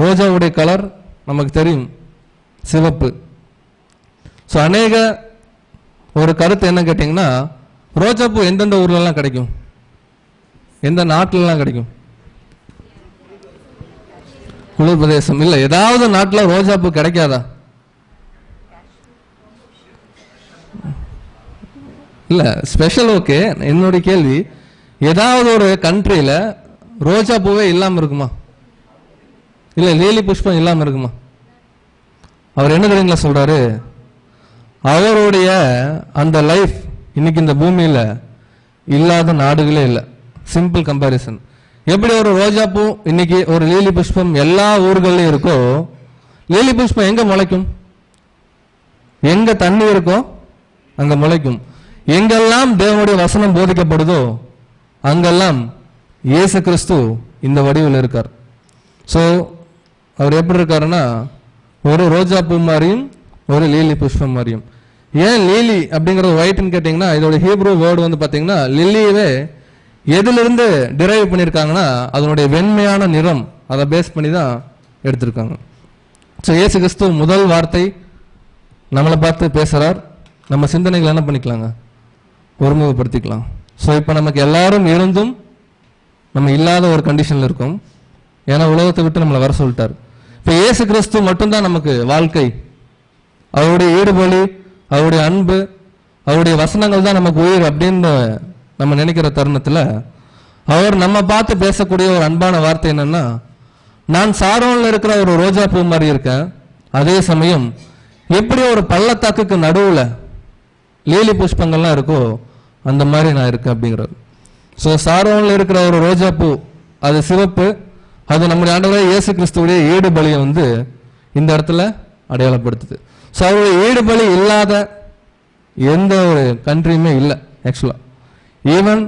ரோஜாவுடைய colour நமக்கு தெரியும், சிவப்பு. ஸோ அநேக ஒரு கருத்து என்ன கேட்டிங்கன்னா, ரோஜாப்பூ எந்தெந்த ஊர்லலாம் கிடைக்கும், எந்த நாட்டிலலாம் கிடைக்கும்? குளிர் பிரதேசம் இல்லை, ஏதாவது நாட்டில் ரோஜாப்பூ கிடைக்காதா? இல்லை, ஸ்பெஷல். ஓகே, என்னுடைய கேள்வி, ஏதாவது ஒரு கண்ட்ரியில் ரோஜா பூவே இல்லாமல் இருக்குமா? இல்லை லீலி புஷ்பம் இல்லாமல் இருக்குமா? அவர் என்ன தெரியுங்களா சொல்றாரு, அவருடைய அந்த லைஃப் இன்னைக்கு இந்த பூமியில் இல்லாத நாடுகளே இல்லை. Simple comparison. எப்படி ஒரு ரோஜா பூ இன்னைக்கு ஒரு லீலி புஷ்பம் எல்லா ஊர்கள்லையும் இருக்கோ, லீலி புஷ்பம் எங்க முளைக்கும்? எங்க தண்ணி இருக்கோ அங்க முளைக்கும். எங்கெல்லாம் தேவனுடைய வசனம் போதிக்கப்படுதோ அங்கெல்லாம் இயேசு கிறிஸ்து இந்த வடிவில் இருக்கார். ஸோ அவர் எப்படி இருக்காருன்னா, ஒரு ரோஜா பூ மாதிரியும் ஒரு லீலி புஷ்பம் மாதிரியும். ஏன் லீலி அப்படிங்கிறது ஒயிட்னு கேட்டிங்கன்னா, இதோட ஹீப்ரூ வேர்டு வந்து பார்த்தீங்கன்னா, லில்லியவே எதிலிருந்து டிரைவ் பண்ணியிருக்காங்கன்னா அதனுடைய வெண்மையான நிறம், அதை பேஸ் பண்ணி தான் எடுத்திருக்காங்க. ஸோ இயேசு கிறிஸ்து முதல் வார்த்தை நம்மளை பார்த்து பேசுகிறார். நம்ம சிந்தனைகளை என்ன பண்ணிக்கலாங்க, ஒருமுகப்படுத்திக்கலாம். ஸோ இப்போ நமக்கு எல்லாரும் இருந்தும் நம்ம இல்லாத ஒரு கண்டிஷனில் இருக்கோம். ஏன்னா உலகத்தை விட்டு நம்மளை வர சொல்லிட்டார். இப்போ இயேசு கிறிஸ்து மட்டும்தான் நமக்கு வாழ்க்கை. அவருடைய ஈடுபலி, அவருடைய அன்பு, அவருடைய வசனங்கள் தான் நமக்கு உயிர் அப்படின்னு நம்ம நினைக்கிற தருணத்தில் அவர் நம்ம பார்த்து பேசக்கூடிய ஒரு அன்பான வார்த்தை என்னன்னா, நான் சாரோனில் இருக்கிற ஒரு ரோஜா பூ மாதிரி இருக்கேன், அதே சமயம் எப்படி ஒரு பள்ளத்தாக்குக்கு நடுவில் லீலி புஷ்பங்கள்லாம் இருக்கோ அந்த மாதிரி நான் இருக்கேன் அப்படிங்கிறார். ஸோ சாரோனில் இருக்கிற ஒரு ரோஜா பூ அது சிவப்பு, அது நம்முடைய ஆண்டவராகிய இயேசு கிறிஸ்துவுடைய ஈடுபலியை வந்து இந்த இடத்துல அடையாளப்படுத்துது. ஸோ அவருடைய ஈடுபலி இல்லாத எந்த ஒரு கண்ட்ரியுமே இல்லை. ஆக்சுவலாக ஈவன்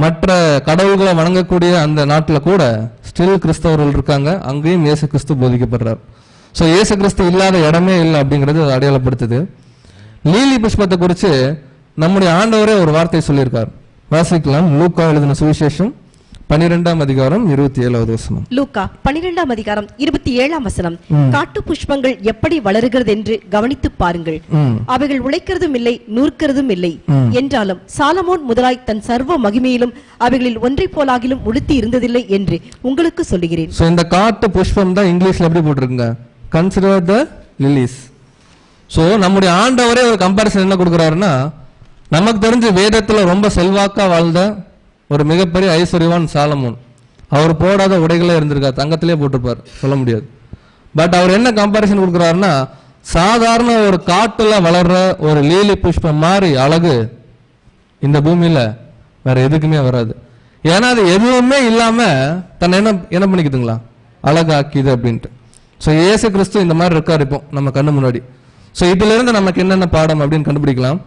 மற்ற கடவுள்களை வணங்கக்கூடிய அந்த நாட்டில் கூட ஸ்டில் கிறிஸ்தவர்கள் இருக்காங்க, அங்கேயும் இயேசு கிறிஸ்து போதிக்கப்படுறார். ஸோ இயேசு கிறிஸ்து இல்லாத இடமே இல்லை அப்படிங்கிறது அடையாளப்படுத்துது. லீலி புஷ்பத்தை குறித்து நம்முடைய ஆண்டவரே ஒரு வார்த்தை சொல்லியிருக்கார். வாசிக்கலாம். லூக்கா எழுதின சுவிசேஷம் 12ஆம் அதிகாரம் 27வது வசனம். லூக்கா 12ஆம் அதிகாரம் 27ஆம் வசனம். காட்டு புஷ்பங்கள் எப்படி வளருகிறது என்று கவனித்து பாருங்கள், அவைகள் உழைக்கிறதும் இல்லை நூற்கிறதும் இல்லை, என்றாலும் சாலமோன் முதலாய் தன் சர்வ மகிமையிலும் அவைகளில் ஒன்றை போலாகிலும் உடுத்தி இருந்ததில்லை என்று உங்களுக்கு சொல்லுகிறேன். சோ இந்த காட்டு புஷ்பம் தான் இங்கிலீஷ்ல எப்படி போட்டிருக்குங்க, கன்சிடர் த லிலிஸ். சோ நம்முடைய ஆண்டவரே ஒரு கம்பேரிசன் என்ன கொடுக்குறாருன்னா, நமக்கு தெரிஞ்ச வேதத்துல ரொம்ப செல்வாக்கா வாழ்ந்த ஒரு மிகப்பெரிய ஐஸ்வர்யவான் சாலமோன், அவர் போடாத உடைகளே இருந்திருக்காரு, தங்கத்திலே போட்டிருப்பார், சொல்ல முடியாது. பட் அவர் என்ன கம்பேரிசன் கொடுக்குறாருன்னா, சாதாரண ஒரு காட்டுல வளர்ற ஒரு லீலி புஷ்பம் மாதிரி அழகு இந்த பூமியில வேற எதுக்குமே வராது. ஏன்னா அது எதுவுமே இல்லாம தன்னை என்ன பண்ணிக்குதுங்களா, அழகாக்கிது அப்படின்ட்டு. ஸோ இயேசு கிறிஸ்து இந்த மாதிரி இருக்காரு இப்போ நம்ம கண்ணு முன்னாடி. ஸோ இதுல இருந்து நமக்கு என்னென்ன பாடம் அப்படின்னு கண்டுபிடிக்கலாம்.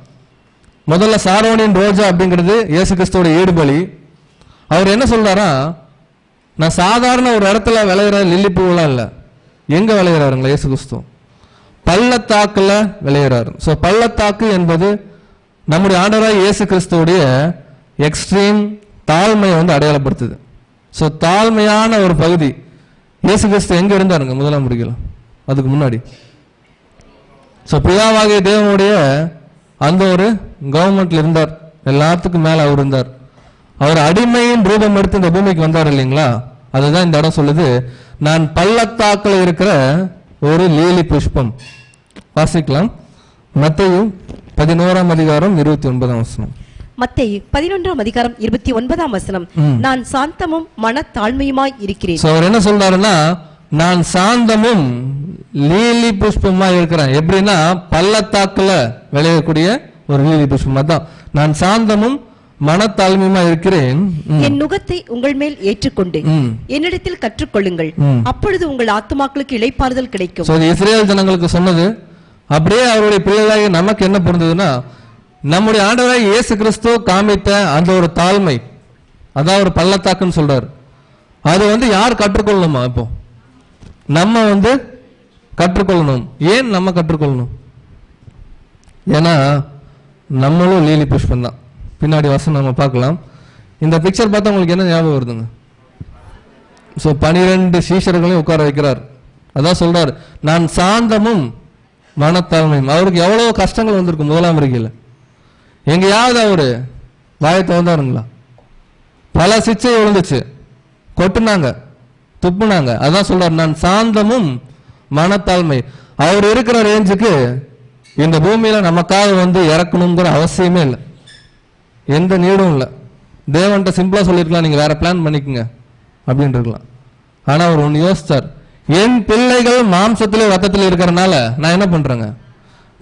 முதல்ல சாரோனின் ரோஜா அப்படிங்கிறது இயேசு கிறிஸ்துவோட ஈடுபலி. அவர் என்ன சொல்றாரா, நான் சாதாரண ஒரு இடத்துல விளையிற லில்லி பூவெல்லாம் இல்லை, எங்க விளையிறாருங்களா இயேசு கிறிஸ்து, பள்ளத்தாக்குல விளையிறாரு. ஸோ பள்ளத்தாக்கு என்பது நம்முடைய ஆண்டவராகிய இயேசு கிறிஸ்துவோடைய எக்ஸ்ட்ரீம் தாழ்மையை வந்து அடையாளப்படுத்துது. ஸோ தாழ்மையான ஒரு பகுதி. இயேசு கிறிஸ்து எங்க இருந்தாருங்க முதலாம் முடிக்கலாம் அதுக்கு முன்னாடி. ஸோ பிதாவாகிய தேவனுடைய அந்த ஒரு கவர்மெண்ட்ல இருந்தார், எல்லாத்துக்கும் மேல அவர் இருந்தார். அவர் அடிமையின் ரூபம் எடுத்து இந்த பூமிக்கு வந்தார் இல்லைங்களா, அதுதான் இந்த இடம் சொல்லுது, நான் பள்ளத்தாக்கில் இருக்கிற ஒரு லீலி புஷ்பம். வாசிக்கலாம். மத்தேயு 11ஆம் அதிகாரம் 29ஆம் வசனம். மத்தேயு 11ஆம் அதிகாரம் 29ஆம் வசனம். நான் சாந்தமும் மனத்தாழ்மையுமாய் இருக்கிறேன். சோ அவர் என்ன சொல்றாருன்னா, நான் சாந்தமும் லீலி புஷ்பமா இருக்கிறேன். எப்படின்னா பள்ளத்தாக்குல விளையக்கூடிய ஒரு லீலி புஷ்பம். அதான் நான் சாந்தமும் மனத்தாழ்மையுமா இருக்கிறேன். என் நுகத்தை உங்கள் மேல் ஏற்றுக்கொண்டு என்னிடத்தில் கற்றுக்கொள்ளுங்கள், அப்பொழுது உங்கள் ஆத்துமாக்களுக்கு இளைப்பாறுதல் கிடைக்கும். இஸ்ரேல் ஜனங்களுக்கு சொன்னது அப்படியே அவருடைய பிள்ளைகளாக நமக்கு என்ன பொருந்ததுன்னா, நம்முடைய ஆண்டவராகிய இயேசு கிறிஸ்து காமித்த அந்த ஒரு தாழ்மை, அதான் ஒரு பள்ளத்தாக்குன்னு சொல்றாரு. அது வந்து யார் கற்றுக்கொள்ளணுமா, இப்போ நம்ம வந்து கற்றுக்கொள்ளணும். ஏன் நம்ம கற்றுக்கொள்ளணும்? ஏன்னா நம்மளும் லீலி புஷ்பம் தான். பின்னாடி வசனம் நம்ம பார்க்கலாம். இந்த பிக்சர் பார்த்தா உங்களுக்கு என்ன ஞாபகம் வருதுங்க? ஸோ 12 சீஷர்களையும் உட்கார வைக்கிறார். அதான் சொல்றார், நான் சாந்தமும் மனத்தாழ்மையும். அவருக்கு எவ்வளவு கஷ்டங்கள் வந்திருக்கும் முதலாம் வருகையில். எங்கேயாவது அவரு வாயை திறந்தாருங்களா? பல சிச்சை விழுந்துச்சு, கொட்டுனாங்க, துப்புனாங்க. அதான் சொல்றார், நான் சாந்தமும் மனத்தாழ்மை. அவர் இருக்கிற ரேஞ்சுக்கு இந்த பூமியில நமக்காக வந்து இறக்கணுங்கிற அவசியமே இல்லை, எந்த நீடும் இல்லை. தேவன்கிட்ட சிம்பிளா சொல்லிருக்கலாம், நீங்க வேற பிளான் பண்ணிக்கங்க அப்படின்னு இருக்கலாம். ஆனா அவர் ஒன்னு யோசிச்சார், என் பிள்ளைகள் மாம்சத்திலே ரத்தத்தில் இருக்கிறனால நான் என்ன பண்றேங்க,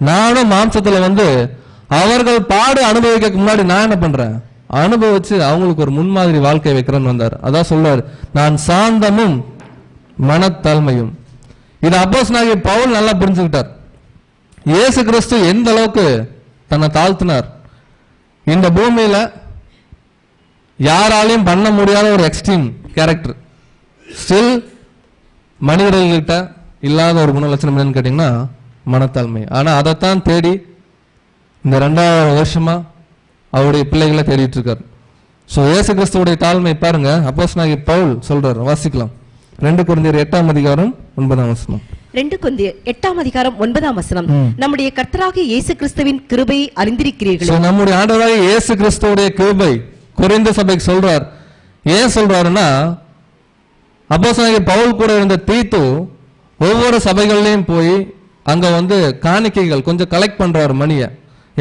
நானும் மாம்சத்துல வந்து அவர்கள் பாடு அனுபவிக்க முன்னாடி நான் என்ன பண்றேன், அனுபவிச்சு அவங்களுக்கு ஒரு முன்மாதிரி வாழ்க்கை வைக்கிறேன்னு வந்தார். அதான் சொல்றாரு, நான் சாந்தமும் மனத்தாழ்மையும். இது அப்போஸ்தலனாகிய பவுல் நல்லா புரிஞ்சுக்கிட்டார். இயேசு கிறிஸ்து எந்த அளவுக்கு தன்னை தாழ்த்தினார். இந்த பூமியில யாராலையும் பண்ண முடியாத ஒரு எக்ஸ்ட்ரீம் கேரக்டர். ஸ்டில் மனிதர்கள்கிட்ட இல்லாத ஒரு குணலட்சணம் என்னன்னு கேட்டீங்கன்னா மனத்தாழ்மை. ஆனா அதைத்தான் தேடி இந்த 2000 வருஷமா அவருடைய பிள்ளைகளை தேடிட்டு இருக்காரு. ஸோ இயேசு கிறிஸ்துவோடைய தாழ்மை பாருங்க, அப்போஸ்தலனாகிய பவுல் சொல்றாரு, வாசிக்கலாம். 2 கொரிந்தியர் 8ஆம் அதிகாரம் 9ஆம் வசனம். 2 கொரிந்தியர் 8ஆம் அதிகாரம் 9ஆம் வசனம். நம்முடைய கர்த்தராகிய இயேசு கிறிஸ்துவின் கிருபையை அறிந்திருக்கிறீர்களே. நம்முடைய ஆண்டவராகிய இயேசு கிறிஸ்துவோடைய கிருபை கொரிந்து சபைக்கு சொல்றார். ஏன் சொல்றாருன்னா, அப்போஸ்தலனாகிய பவுல் கூட இருந்த தீத்து ஒவ்வொரு சபைகள்லயும் போய் அங்க வந்து காணிக்கைகள் கொஞ்சம் கலெக்ட் பண்றாரு மணியை.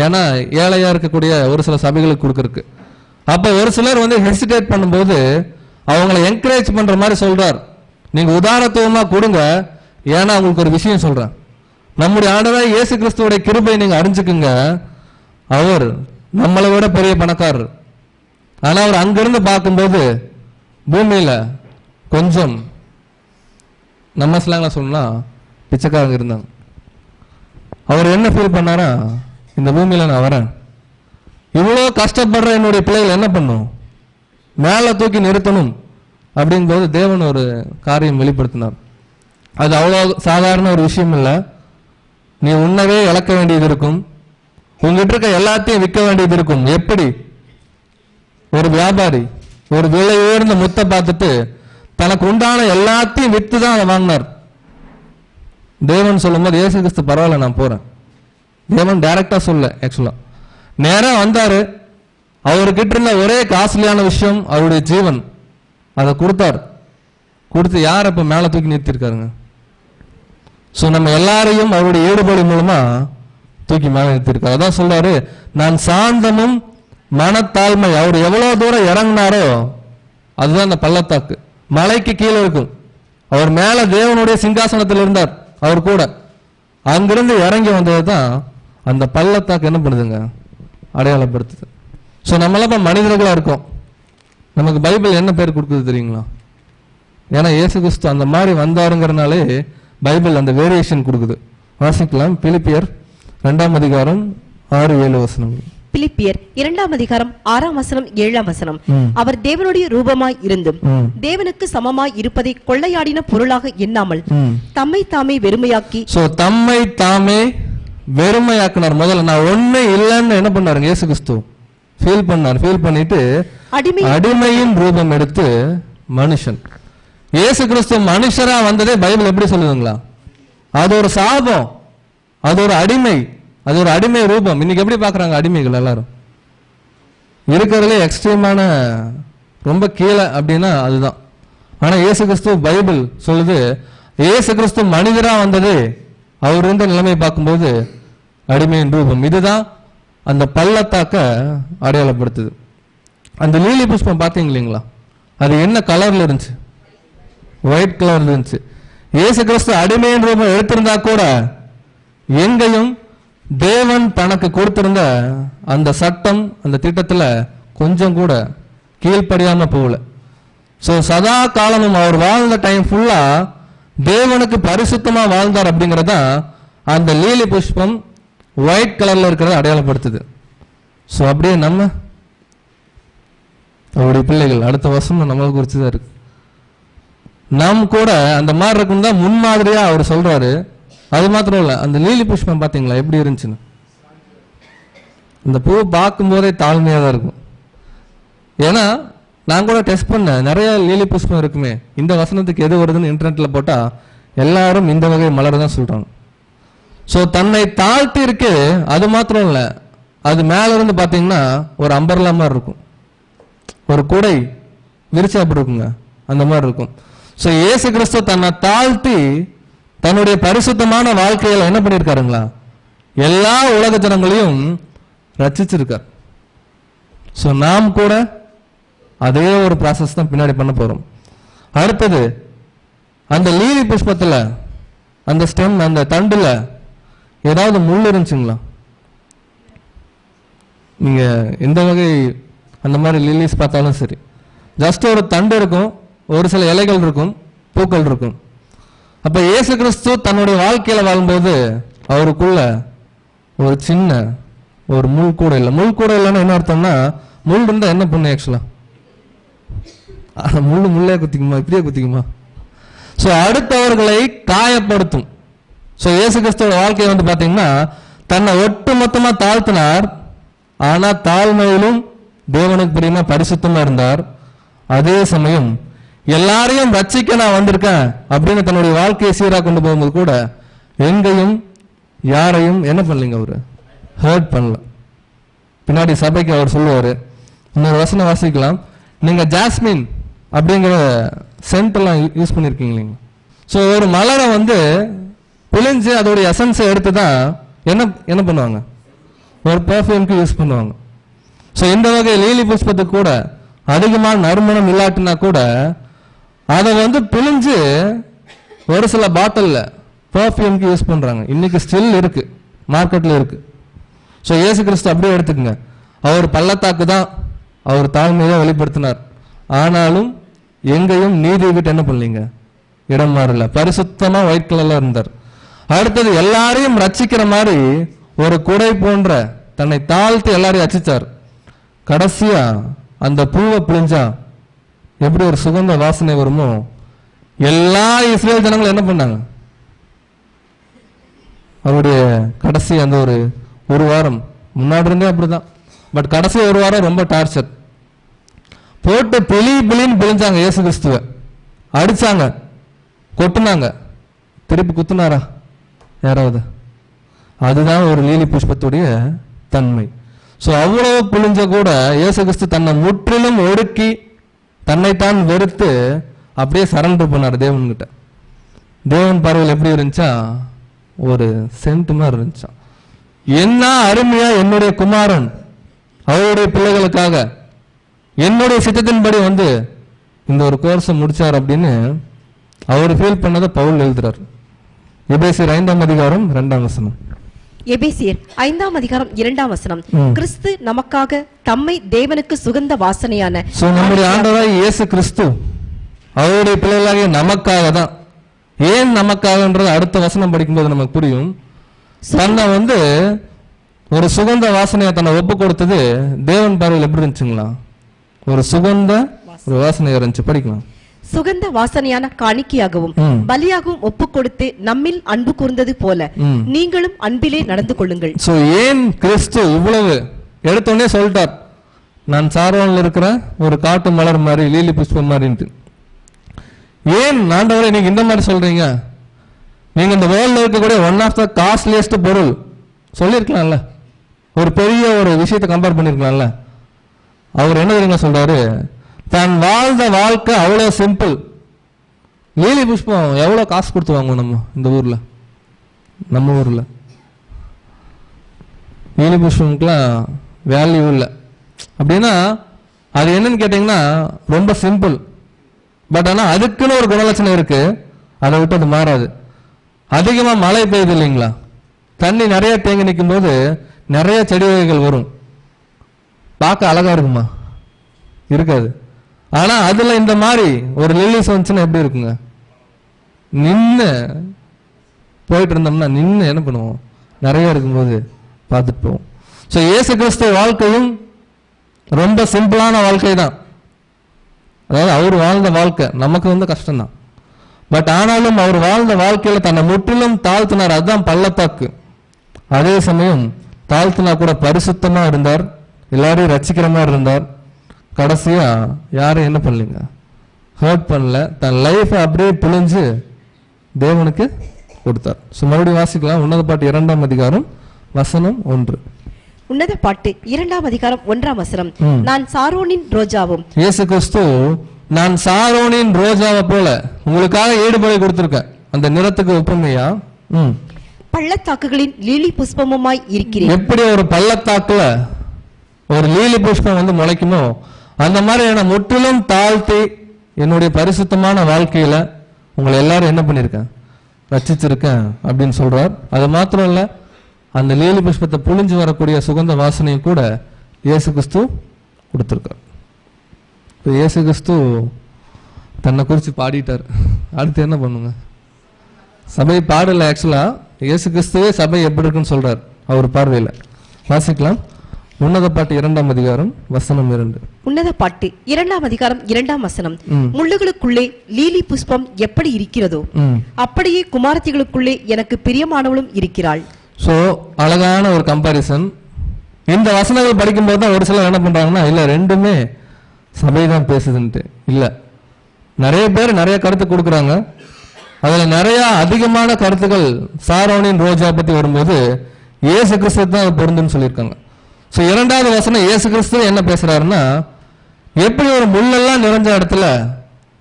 ஏன்னா ஏழையா இருக்கக்கூடிய ஒரு சில சபைகளுக்கு கொடுக்கறதுக்கு. அப்ப ஒரு சிலர் வந்து ஹெசிடேட் பண்ணும்போது அவங்களை என்கரேஜ் பண்ற மாதிரி சொல்றார், நீங்க உதாரணத்துவமா கொடுங்க. ஏன்னா அவங்களுக்கு ஒரு விஷயம் சொல்றேன், நம்முடைய ஆண்டவராகிய இயேசு கிறிஸ்துவோட கிருபை நீங்க அறிஞ்சுக்குங்க. அவர் நம்மளை விட பெரிய பணக்காரர். ஆனா அவர் அங்கிருந்து பார்க்கும்போது பூமியில கொஞ்சம் நம்ம ஸ்லாங்ல சொன்னா பிச்சைக்காரங்க இருந்தாங்க. அவர் என்ன ஃபீல் பண்ணாரா, இந்த பூமியில நான் வரேன், இவ்வளோ கஷ்டப்படுற என்னுடைய பிள்ளைகள் என்ன பண்ணும், மேல தூக்கி நிறுத்தணும் அப்படிங்கும்போது தேவன் ஒரு காரியம் வெளிப்படுத்தினார். அது அவ்வளோ சாதாரண ஒரு விஷயம் இல்லை. நீ உன்னவே இழக்க வேண்டியது இருக்கும், உங்ககிட்ட இருக்க எல்லாத்தையும் விற்க வேண்டியது இருக்கும். எப்படி ஒரு வியாபாரி ஒரு விலை உயர்ந்த முத்தை பார்த்துட்டு தனக்கு உண்டான எல்லாத்தையும் வித்து தான் அதை வாங்கினார். தேவன் சொல்லும் போது இயேசு கிறிஸ்து பரவாயில்ல நான் போறேன், தேவன் டைரக்டா சொல்ல, ஆக்சுவலா நேரா வந்தாரு. அவர்கிட்ட இருந்த ஒரே காஸ்ட்லியான விஷயம் அவருடைய ஜீவன், அதை கொடுத்தார். கொடுத்து யார் இப்ப மேல தூக்கி நிறுத்திருக்காருங்க. சோ நம்ம எல்லாரையும் அவருடைய ஈடுபாடு மூலமா தூக்கி மேல நிறுத்திருக்காரு. அதான் சொல்றாரு, நான் சாந்தமும் மனத்தாழ்மை. அவர் எவ்வளவு தூரம் இறங்கினாரோ அதுதான் அந்த பள்ளத்தாக்கு. மலைக்கு கீழே இருக்கும், அவர் மேல தேவனுடைய சிங்காசனத்தில் இருந்தார் அவர் கூட. அங்கிருந்து இறங்கி வந்தது தான் அந்த பள்ளத்தாக்கு என்ன பண்ணுதுங்க, அடையாளப்படுத்துது. ஸோ நம்மளாம் இப்போ மனிதர்களா இருக்கோம். நமக்கு பைபிள் என்ன பேர் கொடுக்குது தெரியுங்களா? ஏன்னா இயேசு கிறிஸ்து அந்த மாதிரி வந்தாருங்கிறனாலே பைபிள் அந்த வேரியேஷன் கொடுக்குது. வாசிக்கலாம். பிலிப்பியர் 2ஆம் அதிகாரம் 6-7 வசனங்கள். பிலிப்பியர் 2ஆம் அதிகாரம் 6ஆம் வசனம் 7ஆம் வசனம். அவர் தேவனுடைய ரூபமாய் இருந்தும் தேவனுக்கு சமமாய் இருப்பதை கொள்ளையாடின பொருளாக எண்ணாமல் தம்மை தாமே வெறுமையாக்கி. சோ தம்மை தாமே வெறுமையாக்கினார். முதல்ல நான் ஒண்ணு இல்லைன்னு என்ன பண்ணாருங்க இயேசு கிறிஸ்து ஃபீல் பண்ணார். ஃபீல் பண்ணிட்டு அடிமையின் ரூபம் எடுத்து மனுஷன். இயேசு கிறிஸ்து மனுஷரா வந்ததே பைபிள் எப்படி சொல்லுதுங்களா? அது ஒரு சாபம், அது ஒரு அடிமை, அது ஒரு அடிமை ரூபம். இன்னைக்கு எப்படி பாக்குறாங்க அடிமைகள் எல்லாரும்? இருக்கிறதுல எக்ஸ்ட்ரீமான ரொம்ப கீழே அப்படின்னா அதுதான். ஆனா இயேசு கிறிஸ்து பைபிள் சொல்லுது, இயேசு கிறிஸ்து மனிதரா வந்தது அவர் இருந்த நிலைமை பார்க்கும்போது அடிமையின் ரூபம். இதுதான் அந்த பள்ளத்தாக்க அடையாளப்படுத்துது. அந்த லீலி புஷ்பம் பார்த்தீங்க இல்லைங்களா? அது என்ன கலர்ல இருந்துச்சு? ஒயிட் கலர்ல இருந்துச்சு. இயேசு கிறிஸ்து அடிமையின் ரூபம் எடுத்திருந்தா கூட எங்கேயும் தேவன் தனக்கு கொடுத்திருந்த அந்த சட்டம் அந்த திட்டத்துல கொஞ்சம் கூட கீழ்ப்படியாம போகல. சோ சதா காலமும் அவர் வாழ்ந்த டைம் ஃபுல்லா தேவனுக்கு பரிசுத்தமா வாழ்ந்தார். அப்படிங்கறத அந்த லீலி புஷ்பம் ஒயிட் கலர்ல இருக்கிறத அடையாளப்படுத்துது. சோ அப்படியே நம்ம அவருடைய பிள்ளைகள் அடுத்த வருஷம் நம்மளை குறிச்சுதான் இருக்கு. நம் கூட அந்த மாதிரி இருக்கும் தான் முன்மாதிரியா அவர் சொல்றாரு. அது மாத்திரம் இல்ல, அந்த லீலி புஷ்பம் பாத்தீங்களா எப்படி இருந்துச்சுன்னு? இந்த பூ பார்க்கும் போதே தாழ்மையா தான் இருக்கும். ஏன்னா நான் கூட டெஸ்ட் பண்ணேன், நிறைய லீலி புஷ்பம் இருக்குமே, இந்த வசனத்துக்கு எது வருதுன்னு இன்டர்நெட்ல போட்டா எல்லாரும் இந்த வகை மலர் தான் சொல்றாங்க. ஸோ தன்னை தாழ்த்தி இருக்கு, அது மாத்திரம் இல்லை, அது மேல இருந்து பார்த்தீங்கன்னா ஒரு அம்பர்லா மாதிரி இருக்கும், ஒரு கூடை விரிச்சா அப்படி இருக்குங்க, அந்த மாதிரி இருக்கும். ஸோ இயேசு கிறிஸ்து தன்னை தாழ்த்தி தன்னுடைய பரிசுத்தமான வாழ்க்கையில என்ன பண்ணியிருக்காருங்களா, எல்லா உலக ஜனங்களையும் ரட்சிச்சிருக்கார். ஸோ நாம் கூட அதே ஒரு ப்ராசஸ் தான் பின்னாடி பண்ண போறோம். அடுத்தது அந்த லீலி புஷ்பத்தில் அந்த ஸ்டெம் அந்த தண்டுல ஏதாவது முள் இருந்துச்சுங்களா? நீங்க எந்த வகை அந்த மாதிரி லில்லிஸ் பார்த்தாலும் சரி, ஜஸ்ட் ஒரு தண்டு இருக்கும், ஒரு சில இலைகள் இருக்கும், பூக்கள் இருக்கும். அப்ப இயேசு கிறிஸ்து தன்னுடைய வாழ்க்கையில வாழும்போது அவருக்குள்ள ஒரு சின்ன ஒரு முள் கூட இல்லை. முள் கூட இல்லைன்னா என்ன அர்த்தம்னா, முள் இருந்தா என்ன பண்ணு ஆக்சுவலா, முள்ளே குத்திக்குமா, இப்படியே குத்திக்குமா? ஸோ அடுத்தவர்களை காயப்படுத்தும். ஸோ இயேசு கிறிஸ்துவோட வாழ்க்கையை வந்து பார்த்தீங்கன்னா தன்னை ஒட்டு மொத்தமாக தாழ்த்தினார், ஆனால் தாழ்மையிலும் தேவனுக்கு பிரியமா பரிசுத்தமா இருந்தார். அதே சமயம் எல்லாரையும் ரட்சிக்க நான் வந்திருக்கேன் அப்படின்னு தன்னுடைய வாழ்க்கையை சீராக கொண்டு போகும்போது கூட எங்கேயும் யாரையும் என்ன பண்ணலைங்க, அவரு ஹர்ட் பண்ணல. பின்னாடி சபைக்கு அவர் சொல்லுவாரு, இன்னொரு வசனம் வாசிக்கலாம், நீங்க ஜாஸ்மின் அப்படிங்கிற சென்ட் எல்லாம் யூஸ் பண்ணிருக்கீங்க இல்லைங்க. ஸோ ஒரு மலரை வந்து பிழிஞ்சு அதோடைய எசன்ஸை எடுத்து தான் என்ன பண்ணுவாங்க, ஒரு பெர்ஃப்யூம்க்கு யூஸ் பண்ணுவாங்க. ஸோ இந்த வகை லீலி புஷ்பத்துக்கு கூட அதிகமான நறுமணம் இல்லாட்டினா கூட அதை வந்து பிழிஞ்சு ஒரு சில பாட்டில்ல பெர்ஃப்யூம்க்கு யூஸ் பண்றாங்க. இன்னைக்கு ஸ்டில் இருக்கு, மார்க்கெட்ல இருக்கு. ஸோ இயேசு கிறிஸ்து அப்படியே எடுத்துக்கங்க, அவர் பள்ளத்தாக்கு தான், அவர் தாழ்மையை வெளிப்படுத்தினார், ஆனாலும் எங்கேயும் நீதி விட்டு என்ன பண்ணலீங்க, இடம் மாறல, பரிசுத்தமா ஒயிட் கலர்ல இருந்தார். அடுத்தது எல்லாரையும் ரட்சிக்கிற மாதிரி ஒரு குடை போன்ற தன்னை தாழ்த்தி எல்லாரையும் ரட்சிச்சார். கடைசியா அந்த பூவை பிழிஞ்சா எப்படி ஒரு சுகந்த வாசனை வருமோ, எல்லா இஸ்ரேல் ஜனங்களும் என்ன பண்ணாங்க, அவருடைய கடைசி அந்த ஒரு வாரம் முன்னாடி இருந்தே அப்படிதான், பட் கடைசி ஒரு வாரம் ரொம்ப டார்ச்சர் போட்டு பிளின்னு பிழிஞ்சாங்க. இயேசு கிறிஸ்துவ அடிச்சாங்க, கொட்டுனாங்க, திருப்பி குத்துனாரா யாராவது? அதுதான் ஒரு லீலி புஷ்பத்துடைய தன்மை. ஸோ அவ்வளவு பிழிஞ்ச கூட இயேசு கிறிஸ்து தன்னை முற்றிலும் ஒடுக்கி தன்னைத்தான் வெறுத்து அப்படியே சரண்டர் பண்ணார் தேவன்கிட்ட. தேவன் பார்வையில் எப்படி இருந்துச்சா, ஒரு சென்ட் மாதிரி இருந்துச்சா. என்ன அருமையா என்னுடைய குமாரன் அவருடைய பிள்ளைகளுக்காக என்னுடைய சித்தத்தின்படி வந்து இந்த ஒரு கோர்ஸை முடிச்சார் அப்படின்னு அவர் ஃபீல் பண்ணதை பவுல் எழுதுறார். எபேசியர் 5ஆம் அதிகாரம் 2ஆம் வசனம். எபேசியர் 5ஆம் அதிகாரம் 2ஆம் வசனம். கிறிஸ்து நமக்காக தம்மை தேவனுக்கு சுகந்த வாசனையான நம்முடைய ஆண்டவராய் இயேசு கிறிஸ்து அவருடைய பிள்ளைகளாகிய நமக்காக தான். ஏன் நமக்காகன்றது அடுத்த வசனம் படிக்கும்போது நமக்கு புரியும். தன்னை வந்து ஒரு சுகந்த வாசனையை தன்னை ஒப்பு கொடுத்தது தேவன் பார்வையில் எப்படி இருந்துச்சுங்களா, ஒரு சுகந்த ஒரு வாசனை இருந்துச்சு. படிக்கலாம். சுகந்த வாசனையான காணிக்கையாகவும் பலியாகவும் ஒப்பு கொடுத்து நம்மில் அன்பு கூர்ந்தது போல நீங்களும் அன்பிலே நடந்து கொள்ளுங்கள். சோ ஏன் கிறிஸ்து இவ்வளவு எடுத்தோடனே சொல்லிட்டார், நான் சாரோன்ல இருக்கிற ஒரு காட்டு மலர் மாதிரி லீலி புஷ்பம் மாதிரி. ஏன் ஆண்டவரே நீங்க இந்த மாதிரி சொல்றீங்க, நீங்க இந்த வேர்ல்ட்ல இருக்கக்கூடிய ஒன் ஆஃப் த காஸ்ட்லியஸ்ட் பொருள் சொல்லிருக்கலாம்ல, ஒரு பெரிய ஒரு விஷயத்தை கம்பேர் பண்ணிருக்கலாம்ல. அவர் என்ன தெரியுங்க சொல்றாரு, தான் வாழ்ந்த வாழ்க்கை அவ்வளவு சிம்பிள். லீலி புஷ்பம் எவ்வளவு காசு கொடுத்து வாங்குவோம் நம்ம இந்த ஊர்ல, நம்ம ஊர்ல லீலி புஷ்பம்க்குலாம் வேல்யூ இல்லை. அப்படின்னா அது என்னன்னு கேட்டீங்கன்னா ரொம்ப சிம்பிள். பட் ஆனா அதுக்குன்னு ஒரு குணலட்சணம் இருக்கு, அதை விட்டு அது மாறாது. அதிகமா மழை பெய்யுது இல்லைங்களா, தண்ணி நிறைய தேங்கி நிற்கும் போது நிறைய செடி வகைகள் வரும், பார்க்க அழகா இருக்குமா, இருக்காது. ஆனா அதுல இந்த மாதிரி ஒரு லில்லிஸ் வந்துச்சுன்னா எப்படி இருக்குங்க, நின்று போயிட்டு இருந்தோம்னா நின்று என்ன பண்ணுவோம், நிறைய இருக்கும்போது பார்த்துட்டு போவோம். ஸோ இயேசு கிறிஸ்துவ வாழ்க்கையும் ரொம்ப சிம்பிளான வாழ்க்கை தான். அதாவது அவர் வாழ்ந்த வாழ்க்கை நமக்கு வந்து கஷ்டம்தான், பட் ஆனாலும் அவர் வாழ்ந்த வாழ்க்கையில தன்னை முற்றிலும் தாழ்த்தினார். அதுதான் பள்ளத்தாக்கு. அதே சமயம் தாழ்த்தினா கூட பரிசுத்தமா இருந்தார், எல்லாரையும் ரட்சிக்கிற மாதிரி இருந்தார். கடைசியா யாரும் என்ன பண்ணலீங்க, ஹர்ட் பண்ணல, தன் லைஃபை அப்படியே பிழிஞ்சு தேவனுக்கு கொடுத்தார். மறுபடியும் வாசிக்கலாம். உன்னத பாட்டு 2ஆம் அதிகாரம் வசனம் 1. உன்னத பாட்டு 2ஆம் அதிகாரம் 1ஆம் வசனம். நான் சாரோனின் ரோஜாவும். இயேசு கிறிஸ்து நான் சாரோனின் ரோஜாவை போல உங்களுக்காக ஈடுபடி கொடுத்திருக்கேன். அந்த நிறத்துக்கு ஒப்புமையா பள்ளத்தாக்குகளின் லீலி புஷ்பமுமாய் இருக்கிறேன். எப்படி ஒரு பள்ளத்தாக்குல ஒரு லீலி புஷ்பம் வந்து முளைக்குமோ அந்த மாதிரி என்ன முற்றிலும் தாழ்த்தி என்னுடைய பரிசுத்தமான வாழ்க்கையில உங்களை எல்லாரும் என்ன பண்ணிருக்கேன், ரட்சிச்சிருக்கேன் அப்படின்னு சொல்றார். அது மாத்திரம் இல்ல, அந்த லீலி புஷ்பத்தை புழிஞ்சு வரக்கூடிய சுகந்த வாசனையும் கூட இயேசு கிறிஸ்து கொடுத்திருக்கார். இப்போ இயேசு கிறிஸ்து தன்னை குறித்து பாடிட்டார். அடுத்து என்ன பண்ணுங்க, சபை பாடல. ஆக்சுவலா இயேசு கிறிஸ்துவே சபை எப்படி இருக்குன்னு சொல்றார் அவர் பார்வையில. வாசிக்கலாம். உன்னத பாட்டு 2ஆம் அதிகாரம் வசனம் 2. உன்னத பாட்டு 2ஆம் அதிகாரம் 2ஆம் வசனம். முள்ளுகளுக்குள்ளே லீலி புஷ்பம் எப்படி இருக்கிறதோ அப்படியே குமாரத்திகளுக்குள்ளே எனக்கு பிரியமானவளும் இருக்கிறாள். சோ அழகான ஒரு கம்பாரிசன். இந்த வசனங்கள் படிக்கும் போது தான் ஒரு சிலர் என்ன பண்றாங்கன்னா, இல்ல ரெண்டுமே சபை தான் பேசுதுன்ட்டு. இல்ல, நிறைய பேர் நிறைய கருத்து கொடுக்குறாங்க. அதுல நிறைய அதிகமான கருத்துக்கள் சாரோனின் ரோஜா பத்தி வரும்போது இயேசு கிறிஸ்து தான் அது பொருந்துன்னு சொல்லியிருக்காங்க. ஸோ 2வது வசனம் இயேசு கிறிஸ்து என்ன பேசுறாருன்னா, எப்படி ஒரு முள்ளெல்லாம் நிறைஞ்ச இடத்துல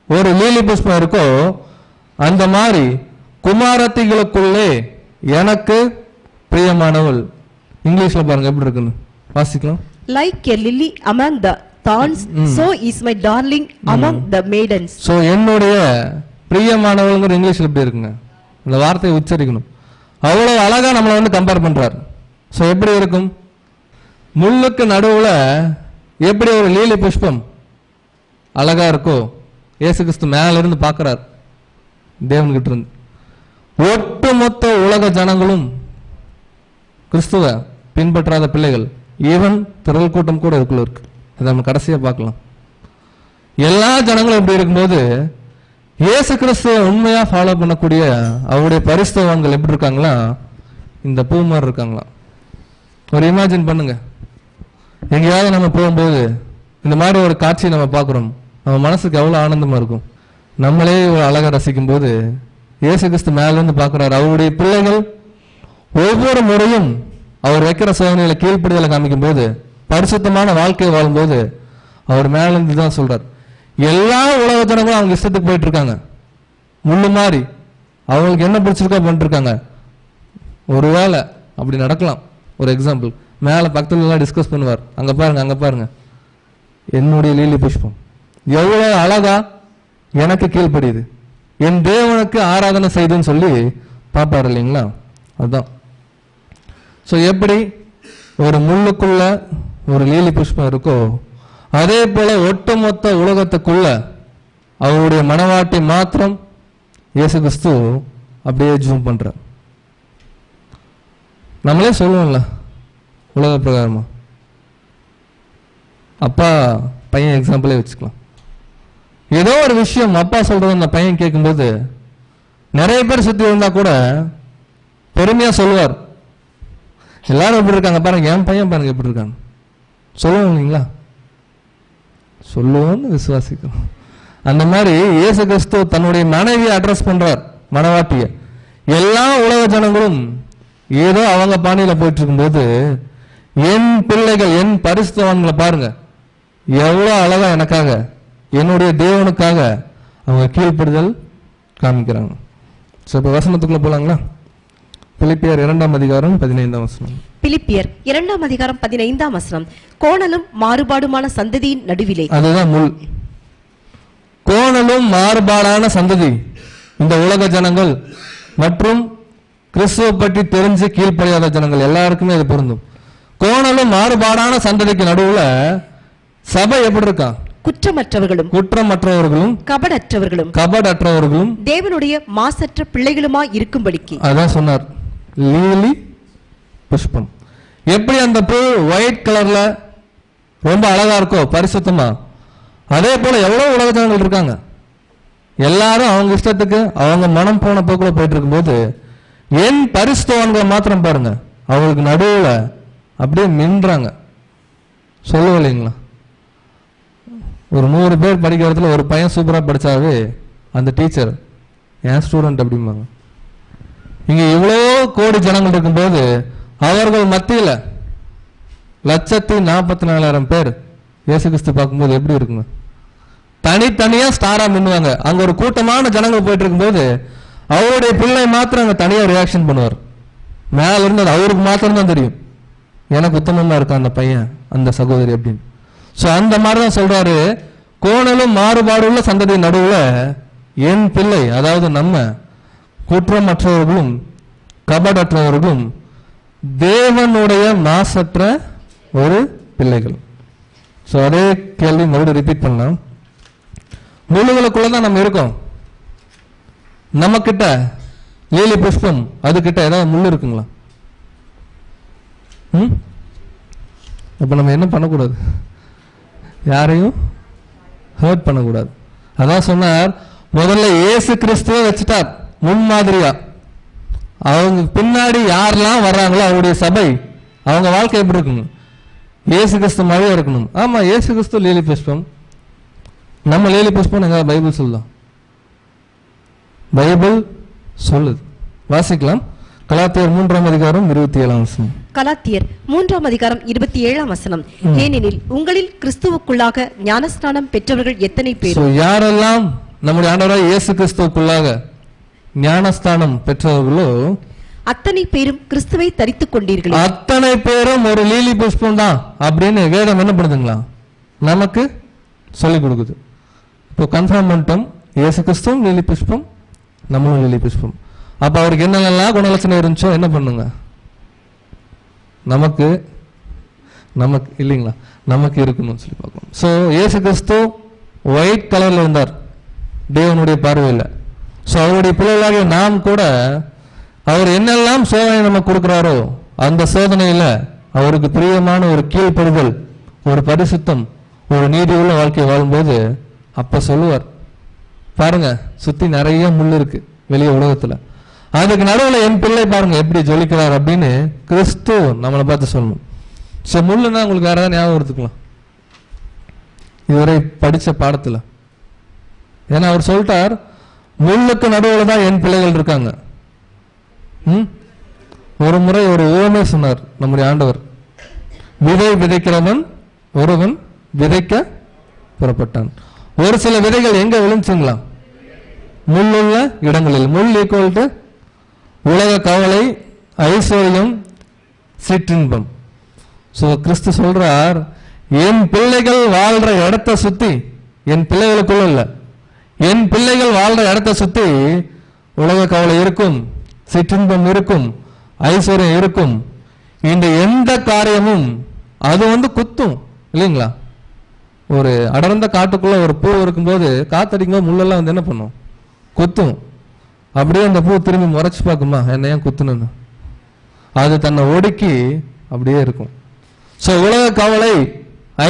ஒரு லீலி புஷ்பம் இருக்கோ அந்த மாதிரி குமாரத்திகளுக்குள்ளே எனக்கு பிரியமானவள். இங்கிலீஷ்ல பாருங்க எப்படி இருக்குன்னு, வாசிக்கலாம். Like a lily among the thorns, so is my darling among the maidens. So என்னுடைய பிரியமானவள்ங்கிற இங்கிலீஷ்ல எப்படி இருக்குங்க, இந்த வார்த்தையை உச்சரிக்கணும். அவ்வளவு அழகா நம்மளை வந்து கம்பேர் பண்றாரு. ஸோ எப்படி இருக்கும், முள்ளுக்கு நடுவுல எப்படி ஒரு லீலி புஷ்பம் அழகா இருக்கோ இயேசு கிறிஸ்து மேல இருந்து பார்க்கிறார் தேவன்கிட்ட இருந்து. ஒட்டுமொத்த உலக ஜனங்களும் கிறிஸ்துவ பின்பற்றாத பிள்ளைகள், ஈவன் திரள் கூட்டம் கூட இருக்குள்ள இருக்கு. அதை நம்ம கடைசியா பார்க்கலாம். எல்லா ஜனங்களும் எப்படி இருக்கும்போது இயேசு கிறிஸ்துவ உண்மையா ஃபாலோ பண்ணக்கூடிய அவருடைய பரிசுத்தவான்கள் எப்படி இருக்காங்களா, இந்த பூ மாதிரி இருக்காங்களா. ஒரு இமேஜின் பண்ணுங்க, எங்கேயாவது நம்ம போகும்போது இந்த மாதிரி ஒரு காட்சியை நம்ம பார்க்குறோம், நம்ம மனசுக்கு எவ்வளோ ஆனந்தமா இருக்கும். நம்மளே ஒரு அழகை ரசிக்கும் போது இயேசு கிறிஸ்து மேலேருந்து பார்க்குறாரு. அவருடைய பிள்ளைகள் ஒவ்வொரு முறையும் அவர் வைக்கிற சோதனையில கீழ்ப்படிதலை காமிக்கும் போது, பரிசுத்தமான வாழ்க்கையை வாழும்போது அவர் மேலேருந்து தான் சொல்றார். எல்லா உலக ஜனங்களும் அவங்க இஷ்டத்துக்கு போயிட்டு இருக்காங்க, முள்ளு மாதிரி அவங்களுக்கு என்ன பிடிச்சிருக்கோ பண்ணிட்டு இருக்காங்க. ஒருவேளை அப்படி நடக்கலாம். ஒரு எக்ஸாம்பிள், மேலே பக்கத்துல எல்லாம் டிஸ்கஸ் பண்ணுவார், அங்க பாருங்க அங்க பாருங்க என்னுடைய லீலி புஷ்பம் எவ்வளவு அழகா எனக்கு கீழ்ப்படியுது, என் தேவனுக்கு ஆராதனை செய்துன்னு சொல்லி பார்ப்பார் இல்லைங்களா. அதுதான். ஸோ எப்படி ஒரு முள்ளுக்குள்ள ஒரு லீலி புஷ்பம் இருக்கோ அதே போல ஒட்டுமொத்த உலகத்துக்குள்ள அவருடைய மனவாட்டி மாத்திரம் இயேசு கிறிஸ்து அப்படியே ஜூம் பண்றார். நம்மளே சொல்லுவோம்ல உலக பிரகாரமா, அப்பா பையன் எக்ஸாம்பிளே வச்சுக்கலாம். ஏதோ ஒரு விஷயம் அப்பா சொல்றது அந்த பையன் கேட்கும்போது நிறைய பேர் சுத்தி இருந்தா கூட பெருமையா சொல்லுவார், எல்லாரும் எப்படி இருக்காங்க பாருங்க, என் பையன் பாருங்க எப்படி இருக்காங்க சொல்லுவோம் இல்லைங்களா. சொல்லுவோம்னு விசுவாசிக்கிறோம். அந்த மாதிரி இயேசு கிறிஸ்து தன்னுடைய மனைவியை அட்ரஸ் பண்றார், மனவாட்டிய. எல்லா உலக ஜனங்களும் ஏதோ அவங்க பாணியில போயிட்டு இருக்கும்போது என் பிள்ளைகள் என் பரிசுத்தவான்களை பாருங்க எவ்வளவு அழகா எனக்காக என்னுடைய தேவனுக்காக அவங்க கீழ்ப்படுதல் காமிக்கிறாங்க. இப்ப வசனத்துக்குள்ள போலாங்களா. பிலிப்பியர் 2ஆம் அதிகாரம் 15ஆம் வசனம். பிலிப்பியர் 2ஆம் அதிகாரம் 15ஆம் வசனம். கோணலும் மாறுபாடுமான சந்ததியின் நடுவிலே. அதுதான் முள். கோணலும் மாறுபாடான சந்ததி இந்த உலக ஜனங்கள் மற்றும் கிறிஸ்துவ பற்றி தெரிஞ்சு கீழ்ப்படியாத ஜனங்கள் எல்லாருக்குமே இது பொருந்தும். கோணலும் மாறுபாடான சந்ததிக்கு நடுவுல சபை எப்படி இருக்கா, குற்றமற்றவர்களும் கபடற்றவர்களும் தேவனுடைய மாசற்ற பிள்ளைகளுமா இருக்கும்படிக்கு. அதான் சொன்னார் லீலி புஷ்பம். எப்படி அந்த பூ ஒயிட் கலர்ல ரொம்ப அழகா இருக்கோ பரிசுத்தமா, அதே போல எவ்வளவு உலக ஜனங்கள் இருக்காங்க. எல்லாரும் அவங்க இஷ்டத்துக்கு அவங்க மனம் போன போக்குல போயிட்டு இருக்கும்போது என் பரிசுத்தவான்களை மாத்திரம் பாருங்க அவங்களுக்கு நடுவுல அப்படியே மின்றாங்க. சொல்லுவோம் இல்லைங்களா. ஒரு 100 பேர் படிக்கிற இடத்துல ஒரு பையன் சூப்பராக படித்தாவே அந்த டீச்சர் என் ஸ்டூடெண்ட் அப்படிம்பாங்க. இங்கே இவ்வளோ கோடி ஜனங்கள் இருக்கும்போது அவர்கள் மத்தியில் 1,44,000 பேர் இயேசு கிறிஸ்து பார்க்கும்போது எப்படி இருக்குங்க? தனித்தனியா ஸ்டாரா மின்னுவாங்க. அங்க ஒரு கூட்டமான ஜனங்கள் போயிட்டு இருக்கும்போது அவருடைய பிள்ளை மாத்திரம் அங்க தனியா ரியாக்ஷன் பண்ணுவார். மேல இருந்து அவருக்கு மாத்திரம் தான் தெரியும், எனக்கு உத்தமமா இருக்கான் அந்த பையன் அந்த சகோதரி அப்படின்னு. ஸோ அந்த மாதிரி தான் சொல்றாரு, கோணலும் மாறுபாடுள்ள சந்ததி நடுவுல என் பிள்ளை, அதாவது நம்ம குற்றமற்றவர்களும் கபடற்றவர்களும் தேவனுடைய மாசற்ற ஒரு பிள்ளைகள். ஸோ அதே கேள்வி மறுபடியும் ரிப்பீட் பண்ணலாம். முள்ளுகளுக்குள்ளதான் நம்ம இருக்கோம். நம்ம கிட்ட லீலி புஷ்பம், அது கிட்ட ஏதாவது முள்ளு இருக்குங்களா? அப்ப நம்ம என்ன பண்ணக்கூடாது? யாரையும் ஹர்ட் பண்ணக்கூடாது. அதான் சொன்னார், முதல்ல இயேசு கிறிஸ்துவை வச்சுட்டார் முன்மாதிரியா. அவங்க பின்னாடி யாரெல்லாம் வர்றாங்களோ அவருடைய சபை, அவங்க வாழ்க்கை எப்படி இருக்குங்க? இயேசு கிறிஸ்து மாதிரியே இருக்கணும். ஆமா, இயேசு கிறிஸ்து லீலி புஷ்பம், நம்ம லீலி புஷ்பம் எங்க பைபிள் சொல்லலாம்? பைபிள் சொல்லுது. வாசிக்கலாம். கலாத்தியர் 3ஆம் அதிகாரம் 27ஆம் வசனம். கலாத்தியர் 3ஆம் அதிகாரம் 27ஆம் வசனம். ஏனெனில் உங்களில் கிறிஸ்துவுக்குள்ளாக ஞானஸ்நானம் பெற்றவர்கள் எத்தனை பேர்? யாரெல்லாம் நம்முடைய ஆண்டவராகிய இயேசு கிறிஸ்துவுக்குள்ளாக ஞானஸ்தானம் பெற்றவர்களோ அத்தனை பேரும் கிறிஸ்துவை தரித்துக் கொண்டீர்கள். அத்தனை பேரும் ஒரு லீலி புஷ்பம் தான் அப்படின்னு வேதம் என்ன பண்ணுதுங்களா? நமக்கு சொல்லிக் கொடுக்குது. இப்போ கன்ஃபார்ம் பண்ணிட்டோம், இயேசு கிறிஸ்துவும் லீலி புஷ்பம், நம்மளும் லீலி புஷ்பம். அப்ப அவருக்கு என்னெல்லாம் குணலட்சணம் இருந்துச்சோ என்ன பண்ணுங்க? நமக்கு இல்லைங்களா, நமக்கு இருக்கணும்னு சொல்லி பார்க்கணும். ஸோ இயேசு கிறிஸ்து ஒயிட் கலர்ல இருந்தார் தேவனுடைய பார்வையில். ஸோ அவருடைய பிள்ளைகளாக நாம் கூட அவர் என்னெல்லாம் சோதனை நமக்கு கொடுக்கிறாரோ அந்த சோதனையில அவருக்கு பிரியமான ஒரு கீழ்ப்படுதல், ஒரு பரிசுத்தம், ஒரு நீதி உள்ள வாழ்க்கை வாழும்போது அப்ப சொல்லுவார், பாருங்க சுத்தி நிறைய முள் இருக்கு வெளியே உலகத்துல, அதுக்கு நடுவில் என் பிள்ளை பாருங்க எப்படி ஜொலிக்கிறார் அப்படின்னு கிறிஸ்து நம்மளை பார்த்து சொல்லணும். சரி, முள்ளுன்னா உங்களுக்கு வேற ஏதாவது ஞாபகம் எடுத்துக்கலாம் இதுவரை படிச்ச பாடத்துல? ஏன்னா அவர் சொல்லிட்டார், முள்ளுக்கு நடுவில் தான் என் பிள்ளைகள் இருக்காங்க. ஒரு முறை ஒரு உவமை சொன்னார் நம்முடைய ஆண்டவர், விதை விதைக்கிறவன் ஒருவன் விதைக்க புறப்பட்டான். ஒரு சில விதைகள் எங்க விளைஞ்சுங்களா? முள்ளுள்ள இடங்களில். முள் ஈக்குவல் டு உலக கவலை, ஐஸ்வர்யம், சிற்றின்பம். சோ கிறிஸ்து சொல்றார், என் பிள்ளைகள் வாழ்ற இடத்தை சுத்தி, என் பிள்ளைகளுக்குள்ள இல்ல, என் பிள்ளைகள் வாழ்ற இடத்தை சுத்தி உலக கவலை இருக்கும், சிற்றின்பம் இருக்கும், ஐஸ்வர்யம் இருக்கும். இந்த எந்த காரியமும் அது குத்தும் இல்லைங்களா? ஒரு அடர்ந்த காட்டுக்குள்ள ஒரு பூ இருக்கும்போது காத்தடிக்கும் போது முள்ளெல்லாம் என்ன பண்ணும்? குத்தும். அப்படியே அந்த பூ திரும்பி முறைச்சு பார்க்குமா, என்ன ஏன் குத்துணுன்னு? அது தன்னை ஒடுக்கி அப்படியே இருக்கும். ஸோ உலக கவலை,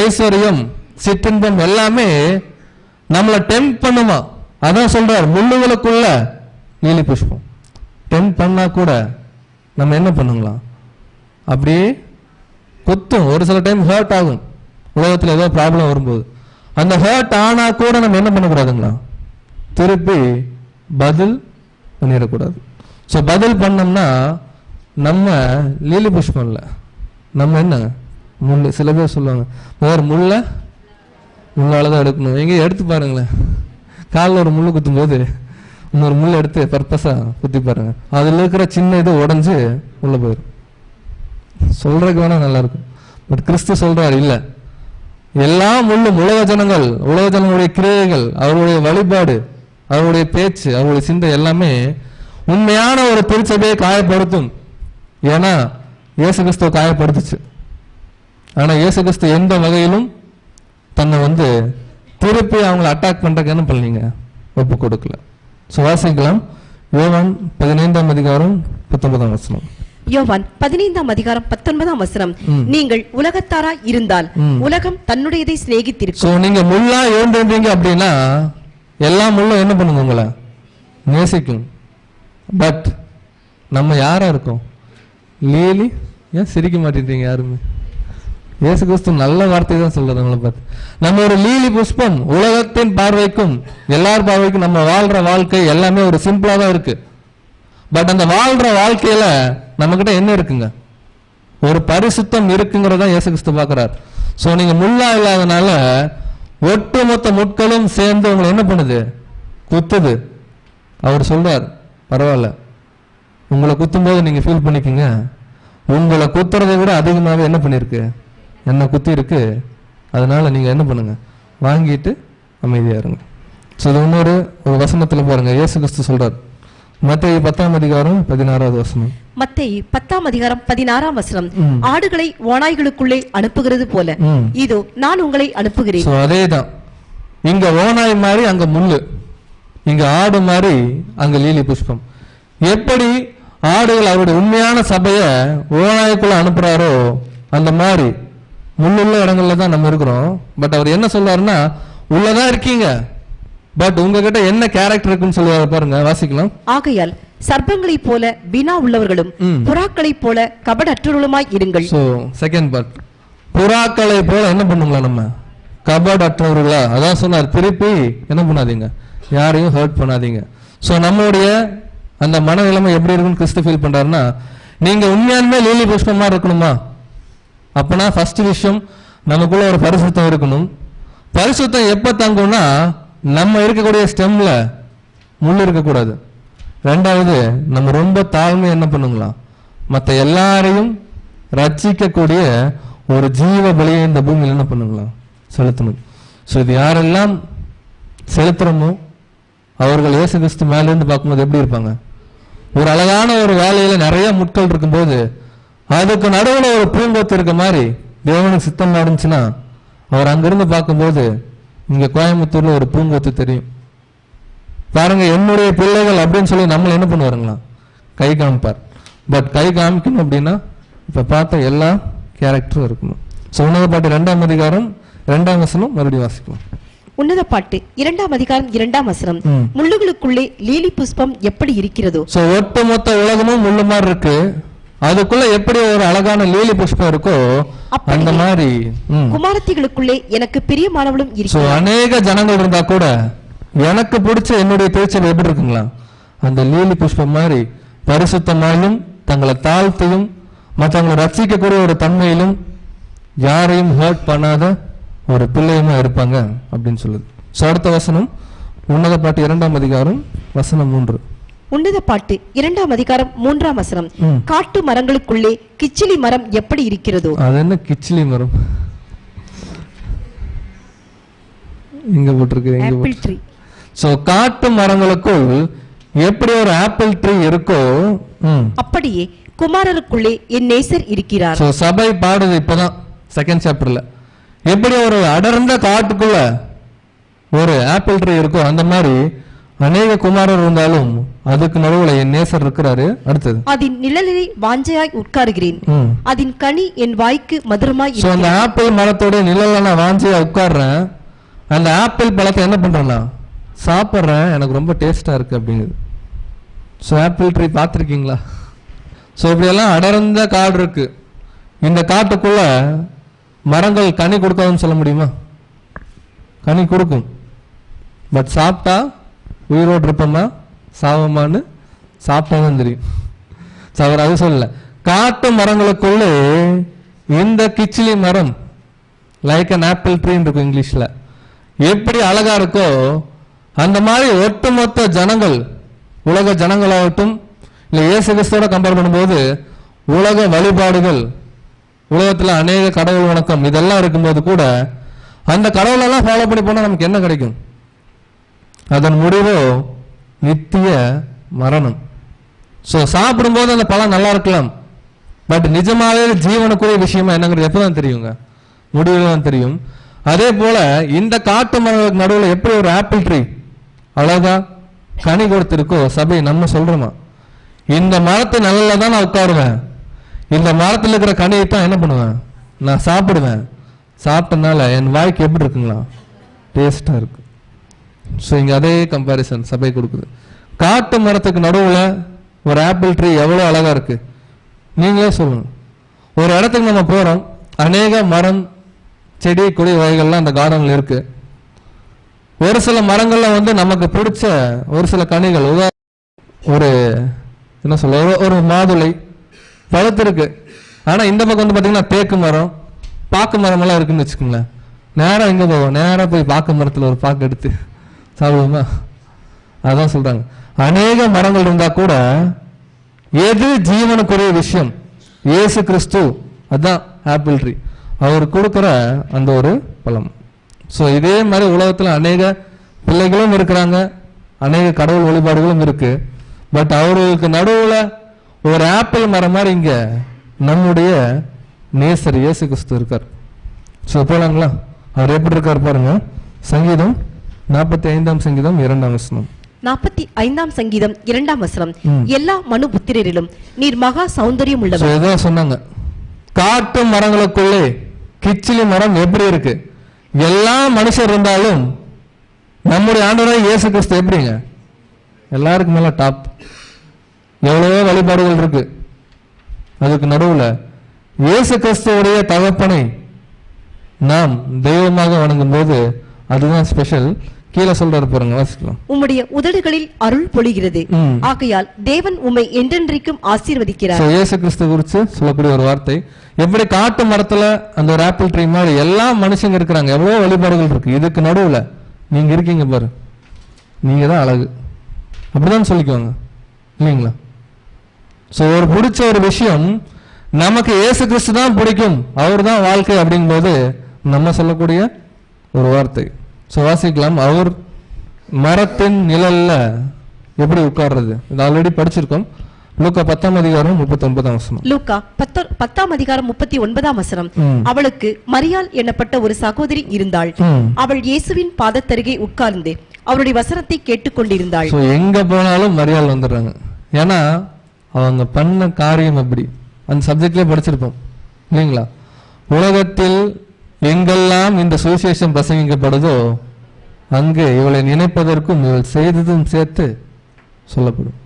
ஐஸ்வர்யம், சிற்றின்பம் எல்லாமே நம்மளை டெம்ப் பண்ணுமா? அதான் சொல்றார், முள்ளுகளுக்குள்ள லீலி புஷ்பம். டெம்ப் பண்ணா கூட நம்ம என்ன பண்ணுங்களா? அப்படியே குத்தும். ஒரு சில டைம் ஹர்ட் ஆகும், உலகத்தில் ஏதோ ப்ராப்ளம் வரும்போது. அந்த ஹர்ட் ஆனா கூட நம்ம என்ன பண்ணக்கூடாதுங்களா? திருப்பி பதில் பண்ணிடக்கூடாது. ஸோ பதில் பண்ணோம்னா நம்ம லீலி புஷ்பம் இல்லை, நம்ம என்ன முள். சில பேர் சொல்லுவாங்க, வேறு முள்ளாலதான் எடுக்கணும். எங்கேயும் எடுத்து பாருங்களேன், காலில் ஒரு முள் குத்தும் போது இன்னொரு முள் எடுத்து பர்பஸா குத்தி பாருங்க, அதுல இருக்கிற சின்ன இது உடஞ்சு உள்ள போயிடும். சொல்றதுக்கு வேணா நல்லா இருக்கும், பட் கிறிஸ்து சொல்றாரு இல்ல, எல்லா முள்ளும் உலக ஜனங்களுடைய கிரியைகள், அவருடைய வழிபாடு, அவருடைய பேச்சு, அவருடைய சிந்தை எல்லாமே உண்மையான ஒரு திருச்சபையை காயப்படுத்தும். ஏன்னா இயேசு கிறிஸ்துவ காயப்படுத்துச்சு. ஆனா இயேசு கிறிஸ்து எந்த வகையிலும் தன்னை திருப்பி அவங்களை அட்டாக் பண்றதுக்கு என்ன பண்ணீங்க? ஒப்பு கொடுக்கல. வாசிக்கலாம். யோவான் 15ஆம் அதிகாரம் 19ஆம் வசனம். யோவான் 15ஆம் அதிகாரம் 19ஆம் வசனம். நீங்கள் உலகத்தாரா இருந்தால் உலகம் தன்னுடையதை சிநேகித்திருக்கும். நீங்க முள்ளா எழுந்திருந்தீங்க அப்படின்னா எல்லா முள்ளும் என்ன பண்ணுங்க? உங்களை நேசிக்கும். பட் நம்ம யாரா இருக்கோம்? லீலி. ஏன் சிரிக்க மாட்டேன்றீங்க யாருமே? இயேசு கிறிஸ்து நல்ல வார்த்தை தான் சொல்றது நம்மளை பார்த்து. நம்ம ஒரு லீலி புஷ்பம், உலகத்தின் பார்வைக்கும் எல்லார் பார்வைக்கும் நம்ம வாழ்ற வாழ்க்கை எல்லாமே ஒரு சிம்பிளா தான் இருக்கு. பட் அந்த வாழ்ற வாழ்க்கையில நம்ம கிட்ட என்ன இருக்குங்க? ஒரு பரிசுத்தம் இருக்குங்கிறத இயேசு கிறிஸ்து பார்க்கிறார். சோ நீங்க முள்ளா இல்லாதனால ஒட்டுமொத்த முட்களும் சேர்ந்து உங்களை என்ன பண்ணுது? குத்துது. அவர் சொல்றார், பரவாயில்ல, உங்களை குத்தும் போது நீங்க ஃபீல் பண்ணிக்கங்க, உங்களை குத்துறதை விட அதிகமாகவே என்ன பண்ணிருக்கு? என்ன குத்தி இருக்கு. அதனால நீங்க என்ன பண்ணுங்க? வாங்கிட்டு அமைதியா இருங்க. ஸோ இது இன்னொரு வசனத்துல பாருங்க, இயேசு கிறிஸ்து சொல்றார், மத்தேயு 10:16. மத்தேயு 10:16. ஆடுகளை ஓநாய்களுக்குள்ளே அனுப்புகிறது போல இதோ நான் உங்களை அனுப்புகிறேன். அதேதான், இங்க ஓநாய் மாதிரி அங்க முள்ளு, இங்க ஆடு மாதிரி அங்க லீலி புஷ்பம். எப்படி ஆடுகள் அவருடைய உண்மையான சபைய ஓநாய்க்குள்ள அனுப்புறாரோ அந்த மாதிரி முள்ளுள்ள இடங்கள்ல தான் நம்ம இருக்கிறோம். பட் அவர் என்ன சொல்றாருன்னா, உள்ளதான் இருக்கீங்க, பட் உங்ககிட்ட என்ன கேரக்டர் இருக்குன்னு சொல்லுவாரு பாருங்க, வாசிக்கலாம். ஆகையால் சர்ப்பங்களை போல வீணா உள்ளவர்களும் புறாக்களை போல கபடற்றவர்களுமாய் இருங்கள். சோ செகண்ட் பார்ட், புறாக்களை போல என்ன பண்ணுங்களா? நம்ம கபடற்றவர்களா? அதான் சொன்னார். திருப்பி என்ன பண்ணாதீங்க, யாரையும் ஹர்ட் பண்ணாதீங்க. சோ நம்மளுடைய அந்த மனநிலைமை எப்படி இருக்குன்னு கிறிஸ்து ஃபீல் பண்றாருன்னா, நீங்க உண்மையாலுமே லீலி புஷ்பமா இருக்கணுமா? அப்பனா ஃபர்ஸ்ட் விஷயம், நமக்குள்ள ஒரு பரிசுத்தம் இருக்கணும். பரிசுத்தம் எப்ப தங்கும்னா, நம்ம இருக்கக்கூடிய ஸ்டெம்ல முள் இருக்கக்கூடாது. ரெண்டாவது, நம்ம ரொம்ப தாழ்மை என்ன பண்ணுங்களா? மற்ற எல்லாரையும் ரட்சிக்கக்கூடிய ஒரு ஜீவ பலியை இந்த பூமியில் என்ன பண்ணுங்களா? செலுத்தணும். ஸோ இது யாரெல்லாம் செலுத்துறோமோ அவர்கள் இயேசு கிறிஸ்து மேலிருந்து பார்க்கும்போது எப்படி இருப்பாங்க? ஒரு அழகான ஒரு வேலையில நிறைய முட்கள் இருக்கும்போது அதுக்கு நடுவில் ஒரு பூங்கொத்து இருக்க மாதிரி தேவனுக்கு சித்தம் நடந்துச்சுன்னா, அவர் அங்கிருந்து பார்க்கும்போது இங்க கோயம்புத்தூர்ல ஒரு பூங்கொத்து தெரியும் பாருங்க, என்னுடைய பிள்ளைகள் அப்படின்னு சொல்லி நம்மள என்ன பண்ணுவாருங்களா? கை காமிப்பார். பட் கை காமிக்கணும் அப்படின்னா இப்ப பார்த்த எல்லா கேரக்டரும் இருக்கணும். ஸோ உன்னத பாட்டு 2:2 மறுபடியும் வாசிக்கலாம். உன்னத பாட்டு 2:2 முள்ளுகளுக்குள்ளே லீலி புஷ்பம் எப்படி இருக்கிறதோ. சோ ஒட்டுமொத்த உலகமும் முள்ளு மாதிரி இருக்கு, அதுக்குள்ள எப்படி ஒரு அழகான லீலி புஷ்பம் இருக்கோ அந்த மாதிரி குமாரத்திகளுக்குள்ளே எனக்கு பிரியமானவளும் இருக்கு. அநேக ஜனங்கள் இருந்தா கூட எனக்கு பிடிச்ச என்னுடைய திருச்சல் எப்படி இருக்குங்களா? அந்த லீலி புஷ்பம் மாதிரி பரிசுத்தமாயும் தங்களை தாழ்த்தையும் மற்றவங்களை ரட்சிக்கக்கூடிய ஒரு தன்மையிலும் யாரையும் ஹர்ட் பண்ணாத ஒரு பிள்ளையுமா இருப்பாங்க அப்படின்னு சொல்லுது. அடுத்த வசனம், உன்னத பாட்டு 2:3. உன்னத பாட்டு 2:3. காட்டு மரங்களுக்குள்ளே கிச்சிலி மரம் எப்படி இருக்கிறதோ. அது என்ன கிச்சிலி மரம்? இங்க போட்டிருக்கு. சோ காட்டு மரங்களுக்குள் எப்படி ஒரு ஆப்பிள் ட்ரீ இருக்கோ அப்படியே குமாரருக்குள்ளே என் நேசர் இருக்கிறார். சோ சபை பாடுது இப்பதான் செகண்ட் சாப்டர்ல, எப்படி ஒரு அடர்ந்த காட்டுக்குள்ள ஒரு ஆப்பிள் ட்ரீ இருக்கோ அந்த மாதிரி அநேக குமாரர் இருந்தாலும் அதுக்கு நடுவுல என் நேசர் இருக்கிறாரு. அடுத்தது, அதன் நிழலிலே வாஞ்சையாய் உட்காருகிறேன், அதன் கனி என் வாய்க்கு மதுரமாய். சோ அந்த ஆப்பிள் மரத்தோட நிழல்ல நான் வாஞ்சையா உட்கார்றேன், அந்த ஆப்பிள் பழத்தை என்ன பண்றேன்னா சாப்பிட்றேன், எனக்கு ரொம்ப டேஸ்டா இருக்கு அப்படிங்குது. ஸோ ஆப்பிள் ட்ரீ பார்த்துருக்கீங்களா? ஸோ இப்படியெல்லாம் அடர்ந்த காடு இருக்கு. இந்த காட்டுக்குள்ள மரங்கள் கனி கொடுக்காதுன்னு சொல்ல முடியுமா? கனி கொடுக்கும். பட் சாப்பிட்டா உயிரோடு இருப்போமா சாவமான்னு சாப்பிட்டாதான் தெரியும். அவர் அது சொல்லல. காட்டு மரங்களுக்குள்ளே இந்த கிச்சிலி மரம் லைக் அன் ஆப்பிள் ட்ரீ இருக்கும் இங்கிலீஷ்ல, எப்படி அழகா இருக்கோ அந்த மாதிரி ஒட்டுமொத்த ஜனங்கள், உலக ஜனங்களாகட்டும் இல்லை இயேசு கிறிஸ்துவோட கம்பேர் பண்ணும்போது உலக வழிபாடுகள், உலகத்துல அநேக கடவுள் வணக்கம் இதெல்லாம் இருக்கும்போது கூட அந்த கடவுளெல்லாம் ஃபாலோ பண்ணி போனா நமக்கு என்ன கிடைக்கும்? அதன் முடிவோ நித்திய மரணம். ஸோ சாப்பிடும்போது அந்த பழம் நல்லா இருக்கலாம், பட் நிஜமாவே ஜீவனுக்குரிய விஷயமா என்னங்கிறது எப்பதான் தெரியுங்க? முடிவுல தான் தெரியும். அதே போல இந்த காட்டு மரங்களுக்கு நடுவில் எப்படி ஒரு ஆப்பிள் ட்ரீ அழகா கனி கொடுத்திருக்கோ சபை நம்ம சொல்றோமா, இந்த மரத்து நல்ல தான் நான் உட்காருவேன், இந்த மரத்தில் இருக்கிற கனியை தான் என்ன பண்ணுவேன் நான் சாப்பிடுவேன், சாப்பிட்டனால என் வாய்க்கு எப்படி இருக்குங்களா? டேஸ்டா இருக்கு. ஸோ இங்க அதே கம்பாரிசன் சபை கொடுக்குது. காட்டு மரத்துக்கு நடுவில் ஒரு ஆப்பிள் ட்ரீ எவ்வளோ அழகா இருக்கு நீங்களே சொல்லுங்க. ஒரு இடத்துக்கு நம்ம போறோம், அநேக மரம் செடி கொடி வகைகள்லாம் அந்த கார்டன்ல இருக்கு. ஒரு சில மரங்கள்ல வந்து நமக்கு பிடிச்ச ஒரு சில கனிகள், ஒரு என்ன சொல்ல, ஒரு மாதுளை பழுத்திருக்கு. ஆனா இந்த பக்கம் வந்து பாத்தீங்கன்னா தேக்கு மரம், பாக்கு மரம் எல்லாம் இருக்குன்னு வச்சுக்கோங்களேன். நேரா எங்க போவோம்? நேரா போய் பாக்கு மரத்துல ஒரு பாக்கு எடுத்து சாப்பிடுவோமா? அதான் சொல்றாங்க, அநேக மரங்கள் இருந்தா கூட எது ஜீவனுக்குரிய விஷயம்? இயேசு கிறிஸ்து, அதான் ஆப்பிள் ட்ரீ. அவர் கொடுக்கிற அந்த ஒரு பழம். ஸோ இதே மாதிரி உலகத்துல அநேக பிள்ளைகளும் இருக்கிறாங்க, அநேக கடவுள் வழிபாடுகளும் இருக்கு. பட் அவர்களுக்கு நடுவுல ஒரு ஆப்பிள் மரம் மாதிரி இங்க நம்முடைய நேசர் இயேசு கிறிஸ்து இருக்கார். ஸோ போலாங்களா? அவர் எப்படி இருக்கார் பாருங்க. சங்கீதம் 45ஆம் சங்கீதம் 2ஆம் வசனம். 45ஆம் சங்கீதம் 2ஆம் வசனம். எல்லா மனு புத்திரரிலும் நீர் மகா சௌந்தரியம் உள்ளவர். இதான் சொன்னாங்க, காட்டு மரங்களுக்குள்ளே கிச்சிலி மரம் எப்படி இருக்கு? எல்லா மனுஷர் இருந்தாலும் நம்முடைய ஆண்டவராகிய இயேசு கிறிஸ்து எப்படிங்க? எல்லாருக்கும் மேல டாப். எவ்வளவோ வழிபாடுகள் இருக்கு, அதுக்கு நடுவுல இயேசு கிறிஸ்துவுடைய தகப்பனை நாம் தெய்வமாக வணங்கும் போது அதுதான் ஸ்பெஷல். கீழே சொல்றாரு பாருங்க, வாசிக்கலாம். உம்முடைய உதடுகளில் அருள் பொழிகிறது, ஆகையால் தேவன் உம்மை என்றென்றைக்கும் ஆசீர்வதிக்கிறார். இயேசு கிறிஸ்து குறித்து சொல்லக்கூடிய ஒரு வார்த்தை. எப்படி காட்டு மரத்துல அந்த ஒரு ஆப்பிள் ட்ரீ மாதிரி எல்லா மனுஷங்க இருக்கிறாங்க, எவ்வளவு வழிபாடுகள் இருக்கு, இதுக்கு நடுவுல நீங்க இருக்கீங்க பாரு, நீங்க தான் அழகு, அப்படிதான் சொல்லிக்குவாங்க இல்லைங்களா? சோ ஒரு பிடிச்ச ஒரு விஷயம் நமக்கு இயேசு கிறிஸ்து தான் பிடிக்கும், அவர் தான் வாழ்க்கை அப்படிங்கும்போது நம்ம சொல்லக்கூடிய ஒரு வார்த்தை. சோ வாசிக்கலாம். அவர் மரத்தின் நிழல்ல எப்படி உட்கார்றது, இது ஆல்ரெடி படிச்சிருக்கோம். லூக்கா 10ஆம் அதிகாரம் 39ஆம் வசனம். லூக்கா 10ஆம் அதிகாரம் 39ஆம் வசனம். அவளுக்கு மரியாள் என்னப்பட்ட ஒரு சகோதரி இருந்தாள். அவள் இயேசுவின் பாதத்தருகே உட்கார்ந்து அவருடைய வசனத்தை கேட்டுக்கொண்டிருந்தாள். எங்க போனாலும் மரியாள் வந்துடுறாங்க. ஏன்னா அவங்க பண்ண காரியம் அப்படி. அந்த சப்ஜெக்ட்லயே படிச்சிருப்போம் இல்லைங்களா? உலகத்தில் எங்கெல்லாம் இந்த சுவிசேஷம் பிரசங்கிக்கப்படுதோ அங்கு இவளை நினைப்பதற்கும் இவள் செய்ததும் சேர்த்து சொல்லப்படும்.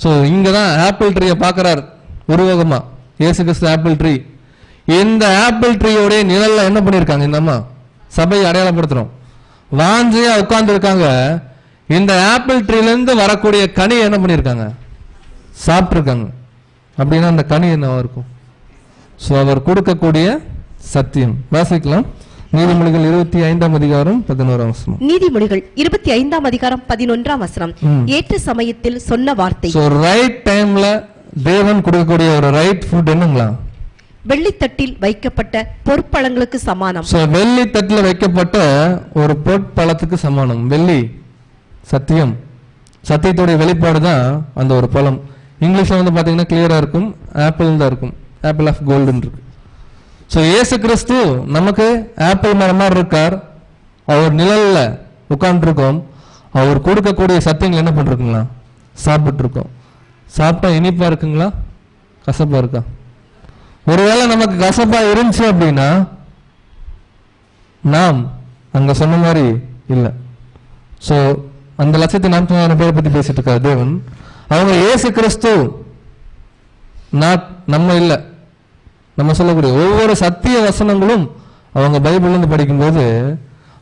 ஸோ இங்கதான் ஆப்பிள் ட்ரீயை பார்க்கிறார் உருவகமா இயேசு கிறிஸ்து ஆப்பிள் ட்ரீ. இந்த ஆப்பிள் ட்ரீயோடைய நிழல்ல என்ன பண்ணிருக்காங்க? இந்த அம்மா சபையை அடையாளப்படுத்துறோம், வாஞ்சியா உட்கார்ந்து இருக்காங்க. இந்த ஆப்பிள் ட்ரீல இருந்து வரக்கூடிய கனி என்ன பண்ணிருக்காங்க? சாப்பிட்டு இருக்காங்க. அப்படின்னா அந்த கனி என்னவா இருக்கும்? ஸோ அவர் கொடுக்கக்கூடிய சத்தியம். வாசிக்கலாம். நீதிமொழிகள் 25ஆம் அதிகாரம் 11ஆம் வசனம். நீதிமொழிகள் 25ஆம் அதிகாரம் 11ஆம் வசனம். ஏற்ற சமயத்தில் சொன்ன வார்த்தை. சோ ரைட் டைம்ல தேவன் கொடுக்கக்கூடிய ஒரு ரைட் ஃபுட் என்னங்களா? வெள்ளித்தட்டில் வைக்கப்பட்ட பொற்பழங்களுக்கு சமானம். சோ வெள்ளித்தட்டில் வைக்கப்பட்ட ஒரு பொற்பழத்துக்கு சமானம். வெள்ளி சத்தியம், சத்தியத்துடைய வெளிப்பாடு தான் அந்த ஒரு பழம். இங்கிலீஷ்ல வந்து பாத்தீங்கன்னா கிளியரா இருக்கும், ஆப்பிள் தான் இருக்கும், ஆப்பிள் ஆஃப் கோல்டுன்னு இருக்கு. ஸோ இயேசு கிறிஸ்து நமக்கு ஆப்பிள் மரம் மாதிரி இருக்கார். அவர் நிழல்ல உட்கார்ந்துருக்கோம். அவர் கொடுக்கக்கூடிய சத்தியங்கள் என்ன பண்ணிருக்குங்களா? சாப்பிட்டு இருக்கோம். சாப்பிட்டா இனிப்பா இருக்குங்களா, கசப்பா இருக்கா? ஒருவேளை நமக்கு கசப்பா இருந்துச்சு அப்படின்னா நாம் அங்க சொன்ன மாதிரி இல்லை. ஸோ அந்த 1,40,000 பேரை பத்தி பேசிட்டு இருக்காரு தேவன். அவங்க இயேசு கிறிஸ்து நம்ம இல்லை, நம்ம சொல்லக்கூடிய ஒவ்வொரு சத்திய வசனங்களும் அவங்க பைபிள்ல இருந்து படிக்கும்போது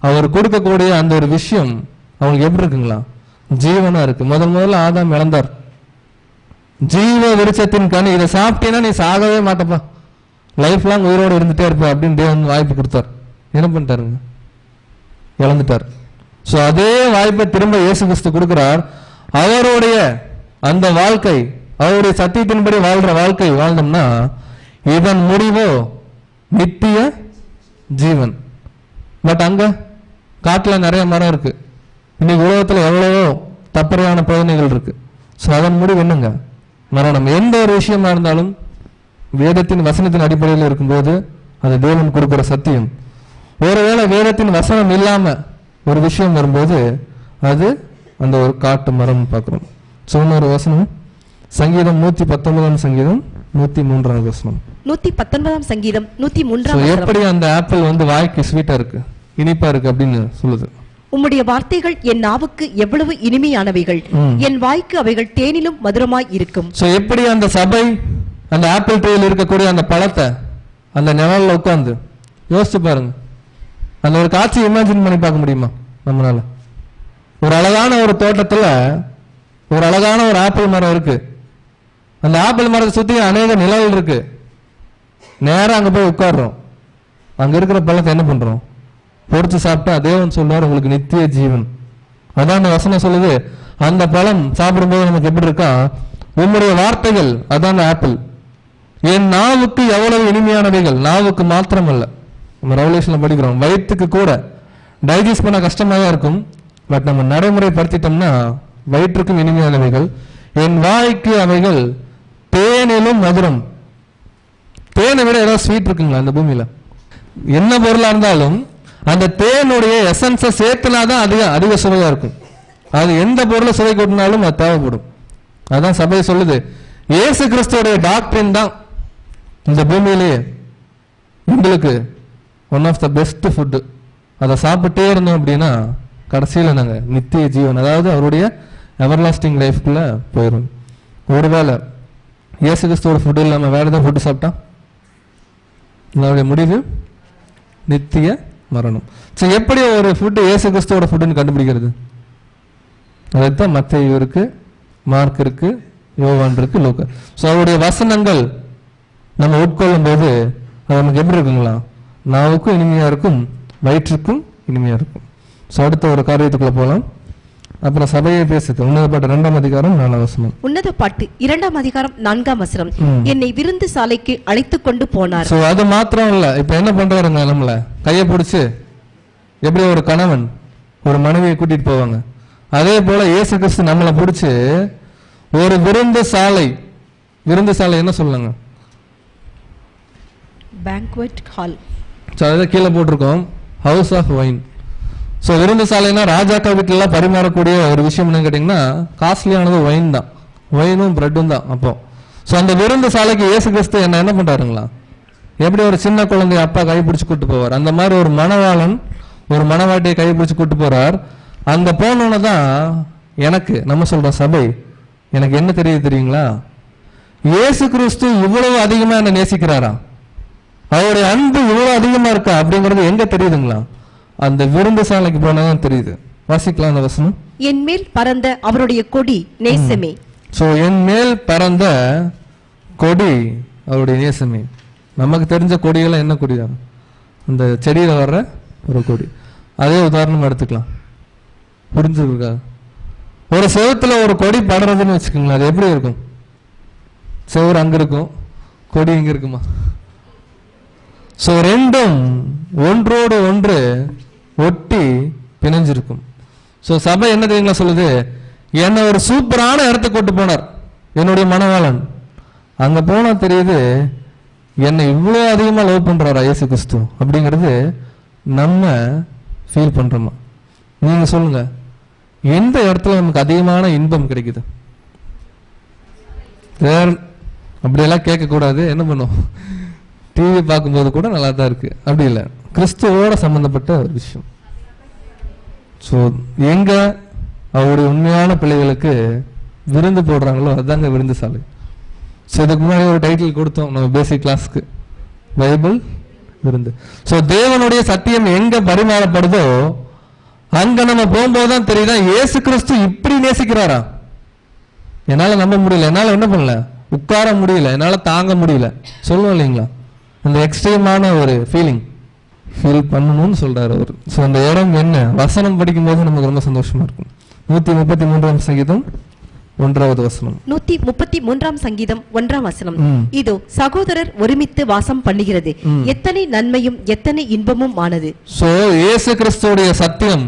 அவர் கொடுக்கக்கூடிய அந்த ஒரு விஷயம் அவங்களுக்கு எப்படி இருக்குங்களா? ஜீவனா இருக்கு. முதல்ல ஆதாம் இழந்தார். ஜீவ விருட்சத்தின் கனி, இதை சாப்பிட்டீங்கன்னா நீ சாகவே மாட்டப்பா, லைஃப் லாங் உயிரோடு இருந்துட்டே இருப்ப அப்படின்னு தேவன் வாய்ப்பு கொடுத்தார். என்ன பண்ணிட்டாருங்க? இழந்துட்டார். சோ அதே வாய்ப்பை திரும்ப இயேசு கிறிஸ்து கொடுக்கிறார். அவருடைய அந்த வாழ்க்கை, அவருடைய சத்தியத்தின்படி வாழ்ற வாழ்க்கை வாழ்ந்தோம்னா இதன் முடிவோ நித்திய ஜீவன். பட் அங்க காட்டுல நிறைய மரம் இருக்கு. இன்னைக்கு உலகத்துல எவ்வளவோ தப்பறையான பிரச்சனைகள் இருக்கு. ஸோ அதன் முடிவு என்னங்க? மரணம். எந்த ஒரு விஷயமா இருந்தாலும் வேதத்தின் வசனத்தின் அடிப்படையில் இருக்கும்போது அது தேவன் கொடுக்கிற சத்தியம். ஒருவேளை வேதத்தின் வசனம் இல்லாம ஒரு விஷயம் வரும்போது அது அந்த ஒரு காட்டு மரம் பார்க்கிறோம். சொன்ன வசனம் சங்கீதம் 119ஆம் சங்கீதம் 103ஆம் வசனம். 119ஆம் சங்கீதம் 103ஆம் வசனம். எப்படி அந்த ஆப்பிள் வந்து வாய்க்கு ஸ்வீட்டா இருக்கு, இனிப்பா இருக்கு அப்படின்னு சொல்லுது. உம்முடைய வார்த்தைகள் என் நாவுக்கு எவ்வளவு இனிமையானவைகள், என் வாய்க்கு அவைகள் தேனிலும் மதுரமாய் இருக்கும். சோ எப்படி அந்த சபை அந்த ஆப்பிள் ட்ரீயில் இருக்கக்கூடிய அந்த பழத்தை அந்த நிழல்ல உட்காந்து யோசிச்சு பாருங்க. அந்த ஒரு காட்சி இமேஜின் பண்ணி பார்க்க முடியுமா நம்மளால? ஒரு அழகான ஒரு தோட்டத்துல ஒரு அழகான ஒரு ஆப்பிள் மரம் இருக்கு. அந்த ஆப்பிள் மரத்தை சுத்தி அநேக நிழல் இருக்கு. நேரம் அங்க போய் உட்கார்றோம். அங்க இருக்கிற பழத்தை என்ன பண்றோம்? பொறிச்சு சாப்பிட்டா தேவன் சொல்றார் உங்களுக்கு நித்திய ஜீவன். அதான் அந்த வசனம் சொல்லுது. அந்த பழம் சாப்பிடும்போது நமக்கு எப்படி இருக்கா? உம்முடைய வார்த்தைகள், அதான் ஆப்பிள், என் நாவுக்கு எவ்வளவு இனிமையானவைகள். நாவுக்கு மாத்திரம் அல்ல, நம்ம ரெவல்யூஷன்ல படிக்கிறோம், வயிற்றுக்கு கூட டைஜஸ்ட் பண்ண கஷ்டமாக இருக்கும். பட் நம்ம நடைமுறைப்படுத்திட்டோம்னா வயிற்றுக்கும் இனிமையானவைகள். என் வாய்க்கு அவைகள் தேனிலும் மதுரம். தேனை விட ஏதாவது ஸ்வீட் இருக்குங்களா இந்த பூமியில? என்ன பொருளா இருந்தாலும் அந்த தேனுடைய எசன்ஸை சேர்த்துனாதான் அதிக சுவையா இருக்கும். அது எந்த பொருளை சுவை கூட்டினாலும் அது தேவைப்படும். அதான் சபை சொல்லுது, இயேசு கிறிஸ்துவோடைய டாக்டரின் தான் இந்த பூமியிலேயே உங்களுக்கு one of the best food. அதை சாப்பிட்டே இருந்தோம் அப்படின்னா கடைசியில் நாங்கள் நித்திய ஜீவன், அதாவது அவருடைய எவர்லாஸ்டிங் லைஃப்குள்ள போயிடும். ஒருவேளை இயேசு கிறிஸ்துவோட ஃபுட்டு இல்லாமல் வேற ஏதாவது ஃபுட்டு சாப்பிட்டா அதனுடைய முடிவு நித்திய மரணம். ஸோ எப்படி ஒரு ஃபுட்டு இயேசு கிறிஸ்துவோட ஃபுட்டுன்னு கண்டுபிடிக்கிறது? அதைத்தான் மத்தேயு இருக்கு, மார்க் இருக்கு, யோவான் இருக்கு, லூக்கா. ஸோ அவருடைய வசனங்கள் நம்ம உட்கொள்ளும் போது அது நமக்கு எப்படி இருக்குங்களா? நாவுக்கும் இனிமையா இருக்கும், வயிற்றுக்கும் இனிமையா இருக்கும். ஸோ அடுத்த ஒரு காரியத்துக்குள்ள போகலாம். அப்புறம் சபையை பேசுது. உன்னத பாட்டு 2ஆம் அதிகாரம் 4ஆம் வசனம். உன்னத பாட்டு 2ஆம் அதிகாரம் 4ஆம் வசனம். என்னை விருந்து சாலைக்கு அழைத்து கொண்டு போனார். ஸோ அது மாத்திரம் இல்ல, இப்ப என்ன பண்றாருங்க, நம்மள கையை பிடிச்சு எப்படி ஒரு கணவன் ஒரு மனைவியை கூட்டிட்டு போவாங்க, அதே போல இயேசு கிறிஸ்து நம்மளை பிடிச்சு ஒரு விருந்து சாலை. விருந்து சாலை என்ன சொல்லுங்க? Banquet hall. ஸோ அதை கீழே போட்டிருக்கோம், ஹவுஸ் ஆஃப் வைன். ஸோ விருந்து சாலைனா ராஜாக்கள் வீட்டிலலாம் பரிமாறக்கூடிய ஒரு விஷயம் என்னன்னு கேட்டிங்கன்னா காஸ்ட்லியானது ஒயின் தான், ஒயினும் பிரெட்டும் தான் அப்போ. ஸோ அந்த விருந்து சாலைக்கு இயேசு கிறிஸ்து என்ன பண்ணுறாருங்களா? எப்படி ஒரு சின்ன குழந்தைய அப்பா கைப்பிடிச்சு கூட்டு போவார், அந்த மாதிரி ஒரு மணவாளன் ஒரு மணவாட்டியை கைப்பிடிச்சு கூட்டு போறார். அங்க போனோன்னு தான் எனக்கு நம்ம சொல்றோம் சபை, எனக்கு என்ன தெரியுங்களா? இயேசு கிறிஸ்து இவ்வளவு அதிகமா என்ன நேசிக்கிறாரா, அவருடைய அன்பு இவ்வளவு அதிகமா இருக்கா அப்படிங்கிறது எங்க தெரியுதுங்களா? அந்த விருந்து சாலைக்கு போனதான் தெரியுது. வாசிக்கலாம் அந்த வசனம். என் மேல் பறந்த அவருடைய கொடி நேசமே. சோ என் மேல் பறந்த கொடி அவருடைய நேசமே. நமக்கு தெரிஞ்ச கொடியெல்லாம் என்ன கொடி தான்? அந்த செடியில வர்ற ஒரு கொடி. அதே உதாரணம் எடுத்துக்கலாம், புரிஞ்சுருக்கா? ஒரு செவத்துல ஒரு கொடி படுறதுன்னு வச்சுக்கோங்களேன், அது எப்படி இருக்கும்? செவரு அங்க இருக்கும், கொடி இங்க இருக்குமா? சோ ரெண்டும் ஒன்றோடு ஒன்று ஒட்டி பிணைஞ்சிருக்கும். சோ சபை என்ன தெரியுங்களா சொல்லுது? என்ன ஒரு சூப்பரான இடத்துக்கு கூட்டு போனார் என்னுடைய மணவாளன். அங்க போனா தெரியுது என்னை இவ்வளவு அதிகமா லவ் பண்றாரா இயேசு கிறிஸ்து அப்படிங்கிறது நம்ம ஃபீல் பண்றோமா? நீங்க சொல்லுங்க, எந்த இடத்துல நமக்கு அதிகமான இன்பம் கிடைக்குது? அப்படியெல்லாம் கேட்க கூடாது. என்ன பண்ணும்? டிவி பார்க்கும்போது கூட நல்லா தான் இருக்கு, அப்படி இல்லை, கிறிஸ்துவோட சம்பந்தப்பட்ட ஒரு விஷயம். ஸோ எங்க அவருடைய உண்மையான பிள்ளைகளுக்கு விருந்து போடுறாங்களோ அதுதாங்க விருந்து சாலை. ஸோ இதுக்கு முன்னாடி ஒரு டைட்டில் கொடுத்தோம் நம்ம பேசிக் கிளாஸ்க்கு, பைபிள் விருந்து. ஸோ தேவனுடைய சத்தியம் எங்க பரிமாறப்படுதோ அங்க நம்ம போகும்போது தான் தெரியுதா இயேசு கிறிஸ்து இப்படி நேசிக்கிறாரா. என்னால நம்ப முடியல, என்னால என்ன பண்ணல, உட்கார முடியல, என்னால தாங்க முடியல, சொல்லுவோம் இல்லைங்களா? அந்த எக்ஸ்ட்ரீமான ஒரு ஃபீல் பண்ணணும்னு சொல்றாரு அவர். ஸோ அந்த இடம் என்ன, வசனம் படிக்கும் போது நமக்கு ரொம்ப சந்தோஷமா இருக்கும். 133ஆம் சங்கீதம் 1வது வசனம். 133ஆம் சங்கீதம் 1ஆம் வசனம். இதோ சகோதரர் ஒருமித்து வாசம் பண்ணுகிறது, எத்தனை நன்மையும் எத்தனை இன்பமும் ஆனது. சோ இயேசு கிறிஸ்துவோடைய சத்தியம்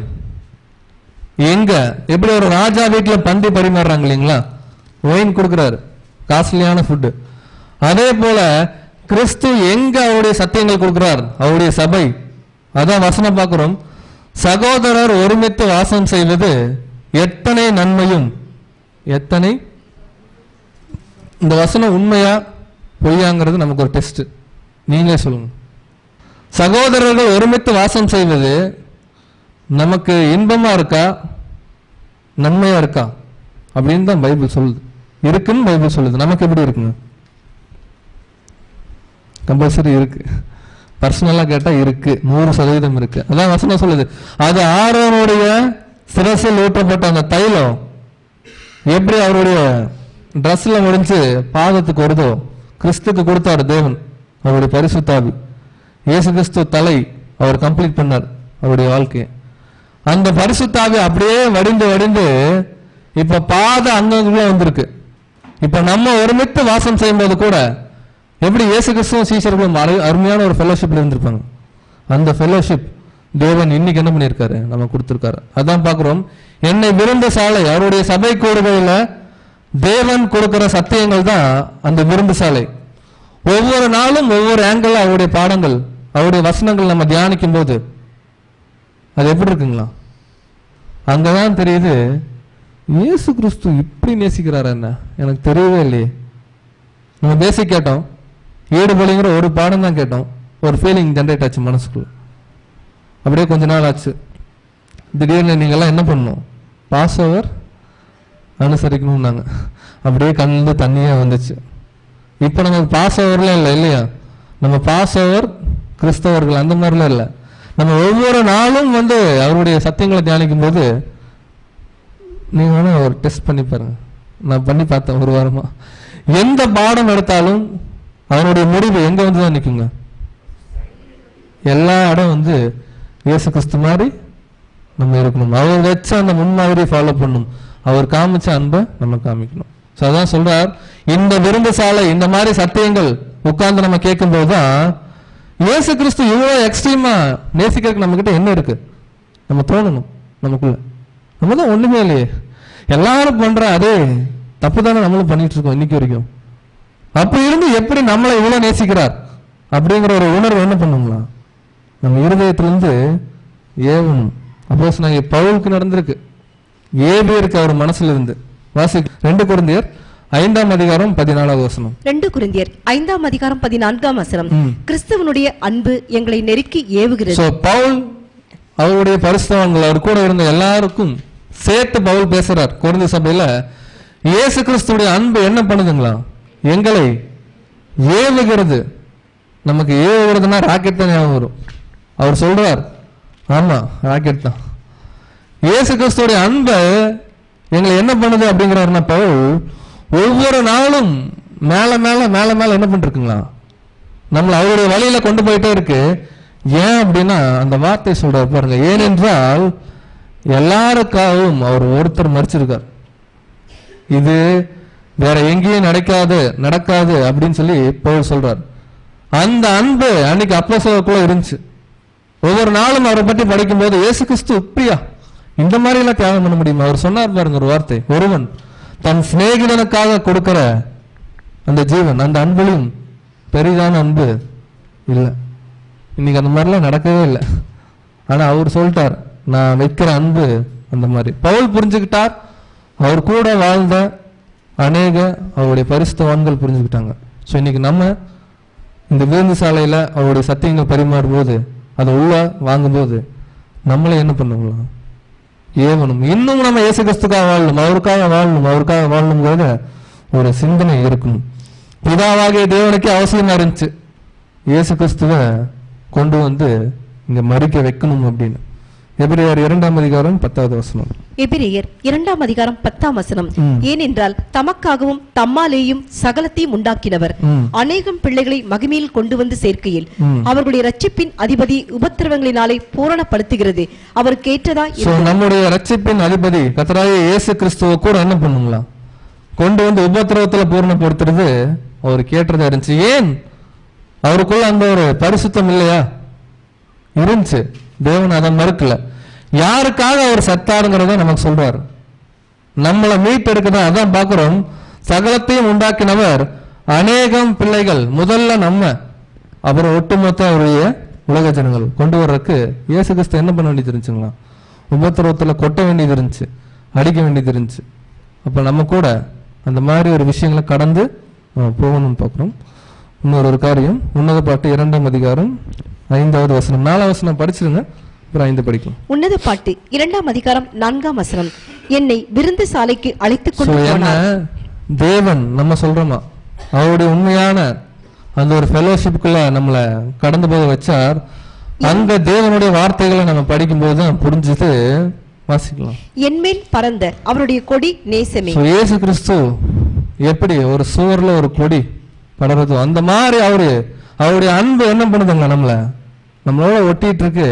எங்க, எப்படி ஒரு ராஜா வீட்டுல பந்தி பரிமாறுறாங்க இல்லைங்களா, ஒயின் கொடுக்கிறாரு, காஸ்ட்லியான ஃபுட்டு. அதே போல கிறிஸ்து எங்க அவருடைய சத்தியங்கள் கொடுக்கிறார், அவருடைய சபை. அதான் வசனம் பார்க்கிறோம், சகோதரர் ஒருமித்து வாசம் செய்வது எத்தனை நன்மையும் எத்தனை. இந்த வசனம் உண்மையா பொய்யாங்கிறது நமக்கு ஒரு டெஸ்ட், நீங்களே சொல்லுங்க. சகோதரர்கள் ஒருமித்து வாசம் செய்வது நமக்கு இன்பமா இருக்கா நன்மையா இருக்கா அப்படின்னு தான் பைபிள் சொல்லுது. இருக்குன்னு பைபிள் சொல்லுது. நமக்கு எப்படி இருக்குங்க? கம்பல்சரி இருக்கு. பர்சனலா கேட்டா இருக்கு, 100% இருக்கு. அதான் வசனம் சொல்லுது, அது ஆரோனுடைய சிரசில் ஊற்றப்பட்ட அந்த தைலம் எப்படி அவருடைய ட்ரெஸ்ல முடிஞ்சு பாதத்துக்கு வருதோ, கிறிஸ்துக்கு கொடுத்தாரு தேவன் அவருடைய பரிசுத்தாவி. இயேசு கிறிஸ்து தலை அவர் கம்ப்ளீட் பண்ணார் அவருடைய வாழ்க்கையை. அந்த பரிசுத்தாவி அப்படியே வடிந்து வடிந்து இப்ப பாத அங்கங்களும் வந்திருக்கு. இப்ப நம்ம ஒருமித்து வாசம் செய்யும் போது கூட எப்படி இயேசு கிறிஸ்துவும் சீஷர்களும் அருமையான ஒரு ஃபெலோஷிப்ல இருந்திருப்பாங்க. அந்த ஃபெலோஷிப் தேவன் இன்னைக்கு என்ன பண்ணியிருக்காரு, நம்ம கொடுத்திருக்காரு. அதான் பாக்குறோம், என்னை விருந்த சாலை அவருடைய சபை கூடுகையில தேவன் கொடுக்கிற சத்தியங்கள் தான் அந்த விருந்து சாலை. ஒவ்வொரு நாளும் ஒவ்வொரு ஆங்கிள் அவருடைய பாடங்கள், அவருடைய வசனங்கள் நம்ம தியானிக்கும் போது அது எப்படி இருக்குங்களா? அங்கதான் தெரியுது இயேசு கிறிஸ்து இப்படி நேசிக்கிறாரு. என்ன எனக்கு தெரியவே இல்லையே. நம்ம பேசிக் கேட்டோம், ஈடுபலிங்கிற ஒரு பாடம் தான் கேட்டோம், ஒரு ஃபீலிங் ஜென்ரேட் ஆச்சு மனசுக்குள்ள. அப்படியே கொஞ்ச நாள் ஆச்சு, திடீர்னு நீங்கெல்லாம் என்ன பண்ணணும், பாஸ் ஓவர் அனுசரிக்கணும்னாங்க. அப்படியே கண்ணிலிருந்து தண்ணியா வந்துச்சு. இப்போ நமக்கு பாஸ் ஓவர்லாம் இல்லை இல்லையா? நம்ம பாஸ் ஓவர் கிறிஸ்தவர்கள் அந்த மாதிரிலாம் இல்லை. நம்ம ஒவ்வொரு நாளும் அவருடைய சத்தியங்களை தியானிக்கும் போது நீங்க வேணா ஒரு டெஸ்ட் பண்ணி பாருங்க. நான் பண்ணி பார்த்தேன் ஒரு வாரமா. எந்த பாடம் எடுத்தாலும் அவனுடைய முடிவு எங்க தான் நிற்குங்க, எல்லா இடம் இயேசு கிறிஸ்து மாதிரி நம்ம இருக்கணும். அவர் வச்ச அந்த முன்மாதிரி ஃபாலோ பண்ணணும். அவர் காமிச்ச அன்பை நம்ம காமிக்கணும். ஸோ அதான் சொல்றார், இந்த விருந்து சாலை இந்த மாதிரி சத்தியங்கள் உட்கார்ந்து நம்ம கேட்கும் போதுதான் இயேசு கிறிஸ்து இவ்வளவு எக்ஸ்ட்ரீமா நேசிக்கிறதுக்கு நம்ம கிட்ட என்ன இருக்கு நம்ம தோணணும். நமக்குள்ள நம்ம தான் ஒண்ணுமே இல்லையே, எல்லாரும் பண்ற அதே தப்பு தானே நம்மளும் பண்ணிட்டு இருக்கோம் இன்னைக்கு வரைக்கும். அப்படி இருந்து எப்படி நம்மளை இவ்வளவு நேசிக்கிறார் அப்படிங்கிற ஒரு உணர்வு என்ன பண்ணுங்களா, நம்ம இருதயத்திலிருந்து ஏவணும். அப்போஸ் நாங்க பவுலுக்கு நடந்திருக்கு, ஏபியருக்கு அவர் மனசுல இருந்து. வாசி 2 கொரிந்தியர் 5ஆம் அதிகாரம் 14வது வசனம். 2 கொரிந்தியர் 5ஆம் அதிகாரம் 14ஆம் வசனம். கிறிஸ்துவனுடைய அன்பு எங்களை நெருக்கி ஏவுகிறது. சோ பவுல் அவருடைய பரிசுத்தவான்கள் அவர் கூட இருந்த எல்லாருக்கும் சேர்த்து பவுல் பேசுறார் கொரிந்து சபையில. இயேசு கிறிஸ்துடைய அன்பு என்ன பண்ணுதுங்களா, எங்களை ஏவுகிறது. நமக்கு ஏவுகிறதுனா ராக்கெட் தான் ஞாபகம் வரும். அவர் சொல்றார், ஆமா ராக்கெட் தான். இயேசு கிறிஸ்துடைய அன்பை எங்களை என்ன பண்ணுது அப்படிங்கிறாருன்னா பவுல் ஒவ்வொரு நாளும் மேல மேல மேல மேல என்ன பண்ணிருக்குங்களா, நம்மளை அவருடைய வழியில கொண்டு போயிட்டே இருக்கு. ஏன் அப்படின்னா அந்த வார்த்தை சொல்றாரு பாருங்க, ஏனென்றால் எல்லாருக்காகவும் அவர் ஒருத்தர் மரிச்சிருக்கார், இது வேற எங்கேயும் நடக்காது அப்படின்னு சொல்லி பவுல் சொல்றார். அந்த அன்பு அன்னைக்கு அப்போஸ்தலருக்குள்ள இருந்துச்சு. ஒவ்வொரு நாளும் அவரை பற்றி படிக்கும் போது இயேசு கிறிஸ்து இப்படியா இந்த மாதிரி எல்லாம் தியாகம் பண்ண முடியுமா? அவர் சொன்னார் பாருங்க ஒரு வார்த்தை, ஒருவன் தன் சிநேகிதனுக்காக கொடுக்கிற அந்த ஜீவன், அந்த அன்புலையும் பெரிதான அன்பு இல்லை. இன்னைக்கு அந்த மாதிரிலாம் நடக்கவே இல்லை. ஆனா அவர் சொல்லிட்டார், நான் வைக்கிற அன்பு அந்த மாதிரி. பவுல் புரிஞ்சுக்கிட்டார், அவர் கூட வாழ்ந்த அநேக அவருடைய பரிசுத்தவான்கள் புரிஞ்சுக்கிட்டாங்க. ஸோ இன்னைக்கு நம்ம இந்த விருந்து சாலையில அவருடைய சத்தியங்கள் பரிமாறும் போது, அதை உள்ள வாங்கும்போது நம்மளே என்ன பண்ணுங்களா, ஏவணும். இன்னும் நம்ம இயேசு கிறிஸ்துக்காக வாழணும், அவருக்காக வாழணுங்கிறத ஒரு சிந்தனை இருக்கணும். பிதாவாகிய தேவனுக்கே அவசியமா இருந்துச்சு இயேசு கிறிஸ்துவ கொண்டு இங்க மறிக்க வைக்கணும் அப்படின்னு. எபிரேயர் 2ஆம் அதிகாரம் 10வது வசனம். எபிரேயர் 2ஆம் அதிகாரம் 10ஆம் வசனம். ஏனென்றால் தமக்காகவும் தம்மாலேயும் சகலத்தையும் உண்டாக்கினவர் அநேகம் பிள்ளைகளை மகிமையில் கொண்டு சேர்க்கையில் அவர்களுடைய ரட்சிப்பின் அதிபதி உபத்திரவங்களினாலே பூரணப்படுத்துகிறது. அவருக்கு ஏற்றதா நம்முடைய ரட்சிப்பின் அதிபதி கர்த்தராகிய இயேசு கிறிஸ்துவ கூட என்ன பண்ணுங்களா, கொண்டு உபத்திரவத்துல பூரணப்படுத்துறது அவருக்கு ஏற்றதா இருந்துச்சு. ஏன் அவருக்குள்ள அந்த ஒரு பரிசுத்தம் இல்லையா? இருந்துச்சு. தேவன் அதை மறுக்கல. யாருக்காக அவர் சத்தாருங்கிறத நமக்கு சொல்றாரு, நம்மளை மீட்டெடுக்கதான். அதான் பாக்குறோம், சகலத்தையும் உண்டாக்கினவர் அநேகம் பிள்ளைகள், முதல்ல நம்ம, அப்புறம் ஒட்டுமொத்த அவருடைய உலக ஜனங்கள் கொண்டு வர்றதுக்கு இயேசு கிறிஸ்து என்ன பண்ண வேண்டியது இருந்துச்சுங்களா, உபத்திரவத்துல கொட்ட வேண்டியது இருந்துச்சு, அடிக்க வேண்டியது இருந்துச்சு. அப்ப நம்ம கூட அந்த மாதிரி ஒரு விஷயங்களை கடந்து போகணும்னு பாக்குறோம். இன்னொரு காரியம், உன்னத பாட்டு 2ஆம் அதிகாரம் 5வது வசனம். 4ஆம் வசனம் படிச்சிருங்க, அப்புறம் 5 படிக்கும். உன்னத பாட்டு 2ஆம் அதிகாரம் 4ஆம் வசனம். என்னை விருந்து சாலைக்கு அழைத்துக் கொண்டு போனார். தேவன் நம்ம சொல்றோமா, அவருடைய உண்மையான அந்த ஒரு ஃபெலோஷிப்புக்குள்ள நம்மளை கடந்து போக வச்சார். அங்க தேவனுடைய வார்த்தைகளை நம்ம படிக்கும்போது தான் புரிஞ்சுட்டு வாசிக்கலாம். என்மேல் பறந்த அவருடைய கொடி நேசமே. இயேசு கிறிஸ்து எப்படி ஒரு சுவர்ல ஒரு கொடி படறது, அந்த மாதிரி அவருடைய அன்பு என்ன பண்ணுதுங்க, நம்மளோட ஒட்டிட்டு இருக்கு,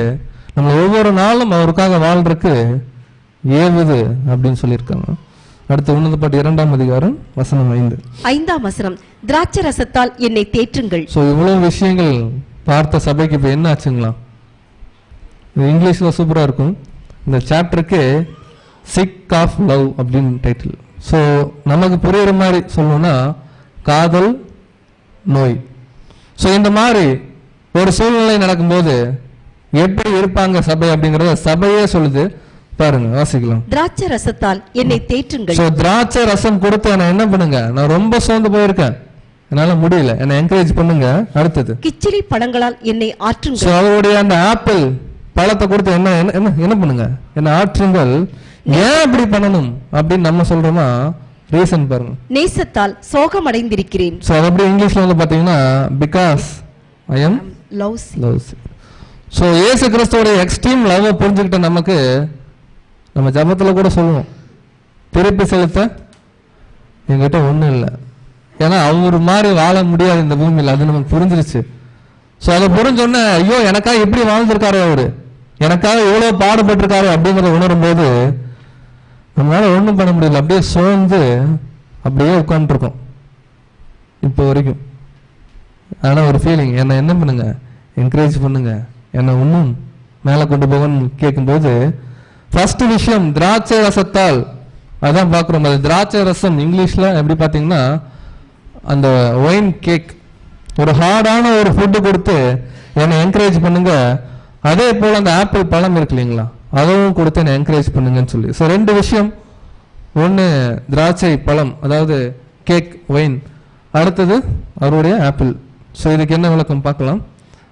நம்மள ஒவ்வொரு நாளும் அவருக்காக வாழ்றதுக்கு ஏவுது அப்படின்னு சொல்லியிருக்காங்க. அடுத்து உன்னத பாட்டு 2ஆம் அதிகாரம் வசனம் 5ஆம் வசனம், திராட்சை ரசத்தால் என்னை தேற்றுங்கள். இவ்வளவு விஷயங்கள் பார்த்த சபைக்கு இப்ப என்ன ஆச்சுங்களா? இங்கிலீஷ்ல சூப்பரா இருக்கும். இந்த சாப்டருக்கு சிக் ஆஃப் லவ் அப்படின்னு டைட்டில். ஸோ நமக்கு புரியுற மாதிரி சொல்லணும்னா காதல் நோய். ஸோ இந்த மாதிரி ஒரு சூழ்நிலை நடக்கும்போது எப்படி இருப்பாங்க சபை அப்படிங்கறத சபையே சொல்லுது. பாருங்க, வாசிக்கலாம். திராட்சை ரசத்தால் என்னை தேற்றுங்கள். திராட்சை ரசம் கொடுத்து என்ன என்ன பண்ணுங்க, நான் ரொம்ப சோர்ந்து போயிருக்கேன், என்னால முடியல, என்ன என்கரேஜ் பண்ணுங்க. அடுத்தது கிச்சிலி பழங்களால் என்னை ஆற்றுங்கள். அவருடைய அந்த ஆப்பிள் பழத்தை கொடுத்து என்ன என்ன என்ன பண்ணுங்க, என்ன ஆற்றுங்கள். ஏன் அப்படி பண்ணணும் அப்படின்னு நம்ம சொல்றோமா? ரீசன் பாருங்க. நேசத்தால் சோகம் அடைந்திருக்கிறேன். சோ அப்படி இங்கிலீஷ்ல வந்து பாத்தீங்கன்னா because I am loves. So Yesu கிறிஸ்துவோட எக்ஸ்ட்ரீம் லவ் புரிஞ்சுக்கிட்ட நமக்கு நம்ம ஜபத்துல கூட சொல்லுவோம், திருப்பி செலுத்த என்கிட்ட ஒண்ணும் இல்லை. ஏன்னா அவர் மாதிரி வாழ முடியாது இந்த பூமியில், அது நமக்கு புரிஞ்சிருச்சு. ஸோ அதை புரிஞ்சோடனே ஐயோ எனக்காக எப்படி வாழ்ந்திருக்காரு, அவரு எனக்காக எவ்வளவு பாடுபட்டிருக்காரு அப்படிங்கிறத உணரும் போது நம்மளால ஒன்றும் பண்ண முடியல, அப்படியே சோர்ந்து அப்படியே உட்காந்துருக்கோம் இப்போ வரைக்கும். ஆனா ஒரு ஃபீலிங், என்னை என்ன பண்ணுங்க, என்கரேஜ் பண்ணுங்க, என்னை இன்னும் மேலே கொண்டு போகணும்னு கேட்கும்போது ஃபர்ஸ்ட் விஷயம் திராட்சை ரசத்தால் அதான் பார்க்குறோம். அது திராட்சை ரசம் இங்கிலீஷ்ல எப்படி பார்த்தீங்கன்னா அந்த ஒயின் கேக், ஒரு ஹார்டான ஒரு ஃபுட்டு கொடுத்து என்னை என்கரேஜ் பண்ணுங்க. அதே போல அந்த ஆப்பிள் பழம் இருக்கு இல்லைங்களா, அதுவும் கொடுத்து என்னை என்கரேஜ் பண்ணுங்கன்னு சொல்லி. ஸோ ரெண்டு விஷயம், ஒன்று திராட்சை பழம் அதாவது கேக் ஒயின், அடுத்தது அவருடைய ஆப்பிள். ஸோ இதுக்கு என்ன விளக்கம் பார்க்கலாம்.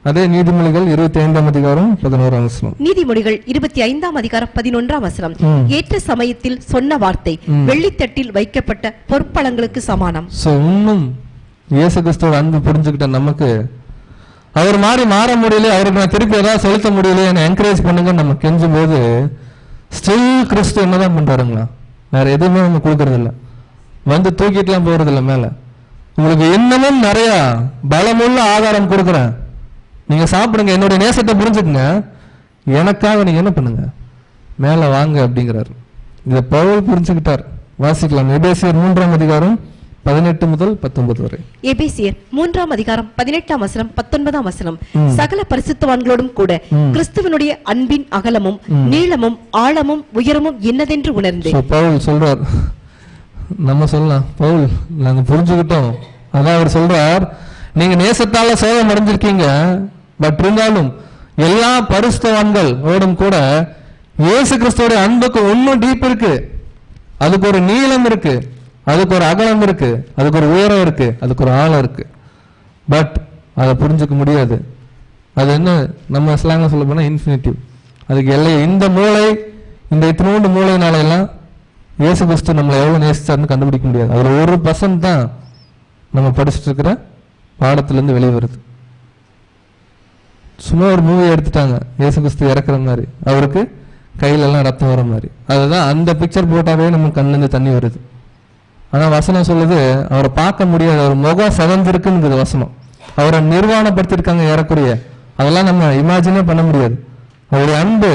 அதே நீதிமொழிகள் 25ஆம் அதிகாரம் 11ஆம் வசனம். நீதிமொழிகள் 25ஆம் அதிகாரம் 11ஆம் வசனம், ஏற்ற சமயத்தில் சொன்ன வார்த்தை வெள்ளித்தட்டில் வைக்கப்பட்ட பொற்பழங்களுக்கு சமானம். ஸோ இன்னும் இயேசு கிறிஸ்துவோட அன்பு புரிஞ்சுக்கிட்ட நமக்கு அவர் மாதிரி மாற முடியல, அவருக்கு நான் திருப்பி ஏதாவது செலுத்த முடியல, என்னை என்கரேஜ் பண்ணுங்க நம்ம கெஞ்சும் போது ஸ்டில் கிறிஸ்து என்னதான் பண்றாருங்களா, வேற எதுவுமே நம்ம கொடுக்கறது இல்லை, வந்து தூக்கிட்டுலாம் போறது இல்லை மேல. உங்களுக்கு இன்னமும் நிறைய பலமுள்ள ஆதாரம் கொடுக்குறேன், நீங்க சாப்பிடுங்க, என்னுடைய நேசத்தை புரிஞ்சுக்குங்க, எனக்காக நீங்க என்ன பண்ணுங்க, மேல வாங்க அப்படிங்கிறாரு. இதை பவுல் புரிஞ்சுக்கிட்டார். வாசிக்கலாம். எபேசியர் 3ஆம் அதிகாரம் 18 முதல் 19 வரை. எபேசியர் 3ஆம் அதிகாரம் 18ஆம் வசனம் 19ஆம் வசனம், சகல பரிசுத்தவான்களோடும் கூட கிறிஸ்துவனுடைய அன்பின் அகலமும் நீளமும் ஆழமும் உயரமும் என்னதென்று உணர்ந்து. பவுல் சொல்றார், நம்ம சொல்லலாம் பவுல் நாங்க புரிஞ்சுக்கிட்டோம். அதான் அவர் சொல்றார், நீங்க நேசத்தால சோகம் அடைஞ்சிருக்கீங்க, பட் இருந்தாலும் எல்லா பரிசுத்தவான்கள் ஓடும் கூட இயேசு கிறிஸ்துவோட அன்புக்கு இன்னும் டீப் இருக்கு, அதுக்கு ஒரு நீளம் இருக்கு, அதுக்கு ஒரு அகலம் இருக்கு, அதுக்கு ஒரு உயரம் இருக்கு, அதுக்கு ஒரு ஆழம் இருக்கு. பட் அதை புரிஞ்சுக்க முடியாது. அது என்ன நம்ம ஸ்லாங்க சொல்ல போனா இன்ஃபினிட்டிவ், அதுக்கு எல்லை. இந்த மூளை, இந்த இத்தினோண்டு மூளைனால எல்லாம் இயேசு கிறிஸ்து நம்மளை எவ்வளவு நேசிச்சாருன்னு கண்டுபிடிக்க முடியாது. அதுல 1% தான் நம்ம படிச்சுட்டு இருக்கிற பாடத்துல இருந்து வெளியே வருது. சும்மா ஒரு மூவி எடுத்துட்டாங்க, இயேசு கிறிஸ்து இறக்குற மாதிரி, அவருக்கு கையில எல்லாம் ரத்தம் வர மாதிரி. அதுதான் அந்த பிக்சர் போட்டாவே நம்ம கண்ணுல இருந்து தண்ணி வருது. ஆனா வசனம் சொல்லுது அவரை பார்க்க முடியாது, அவர் முகம் சதந்திருக்குங்கிறது வசனம். அவரை நிர்வாணப்படுத்திருக்காங்க ஏறக்குறைய, அதெல்லாம் நம்ம இமேஜினே பண்ண முடியாது. அவருடைய அன்பு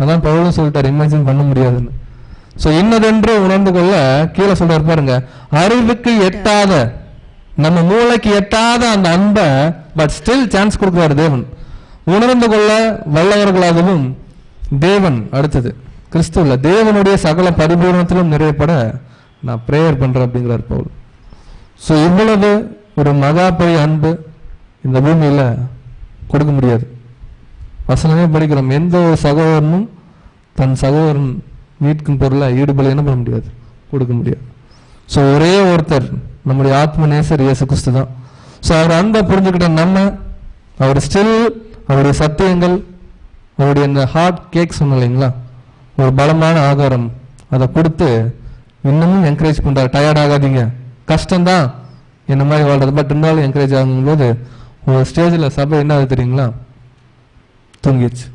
அதான் பவுலும் சொல்லிட்டாரு, இமேஜின் பண்ண முடியாதுன்னு. சோ இன்னதென்று உணர்ந்து கொள்ள கீழே சொல்றாரு பாருங்க, அறிவுக்கு எட்டாத, நம்ம மூளைக்கு எட்டாத அந்த அன்பை பட் ஸ்டில் சான்ஸ் கொடுக்குறாரு தேவன். உணர்ந்து கொள்ள வல்லவர்களாகவும் தேவன், அடுத்தது கிறிஸ்துவ தேவனுடைய சகல பரிபூரணத்திலும் நிறைவேற்பட நான் பிரேயர் பண்றேன் அப்படிங்கிறார் பவுல். ஸோ இவ்வளவு ஒரு மகா பெரிய அன்பு இந்த பூமியில கொடுக்க முடியாது. வசனமே படிக்கிறோம், எந்த ஒரு சகோதரனும் தன் சகோதரன் மீட்கும் பொருளை ஈடுபட என்ன பண்ண முடியாது, கொடுக்க முடியாது. ஸோ ஒரே ஒருத்தர் நம்முடைய ஆத்ம நேசர் இயேசு கிறிஸ்து தான். ஸோ அவர் அன்பை புரிஞ்சுக்கிட்ட நம்ம, அவர் ஸ்டில் அவருடைய சத்தியங்கள், அவருடைய இந்த ஹார்ட் கேக் சொன்ன இல்லைங்களா, ஒரு பலமான ஆகாரம், அதை கொடுத்து இன்னமும் என்கரேஜ் பண்றாரு. டயர்ட் ஆகாதீங்க, கஷ்டம்தான், என்ன மாதிரி வாழ்றது. பட் இருந்தாலும் என்கரேஜ் ஆகும்போது ஒரு ஸ்டேஜில் சபை என்ன ஆகுது தெரியுங்களா, தூங்கிடுச்சு.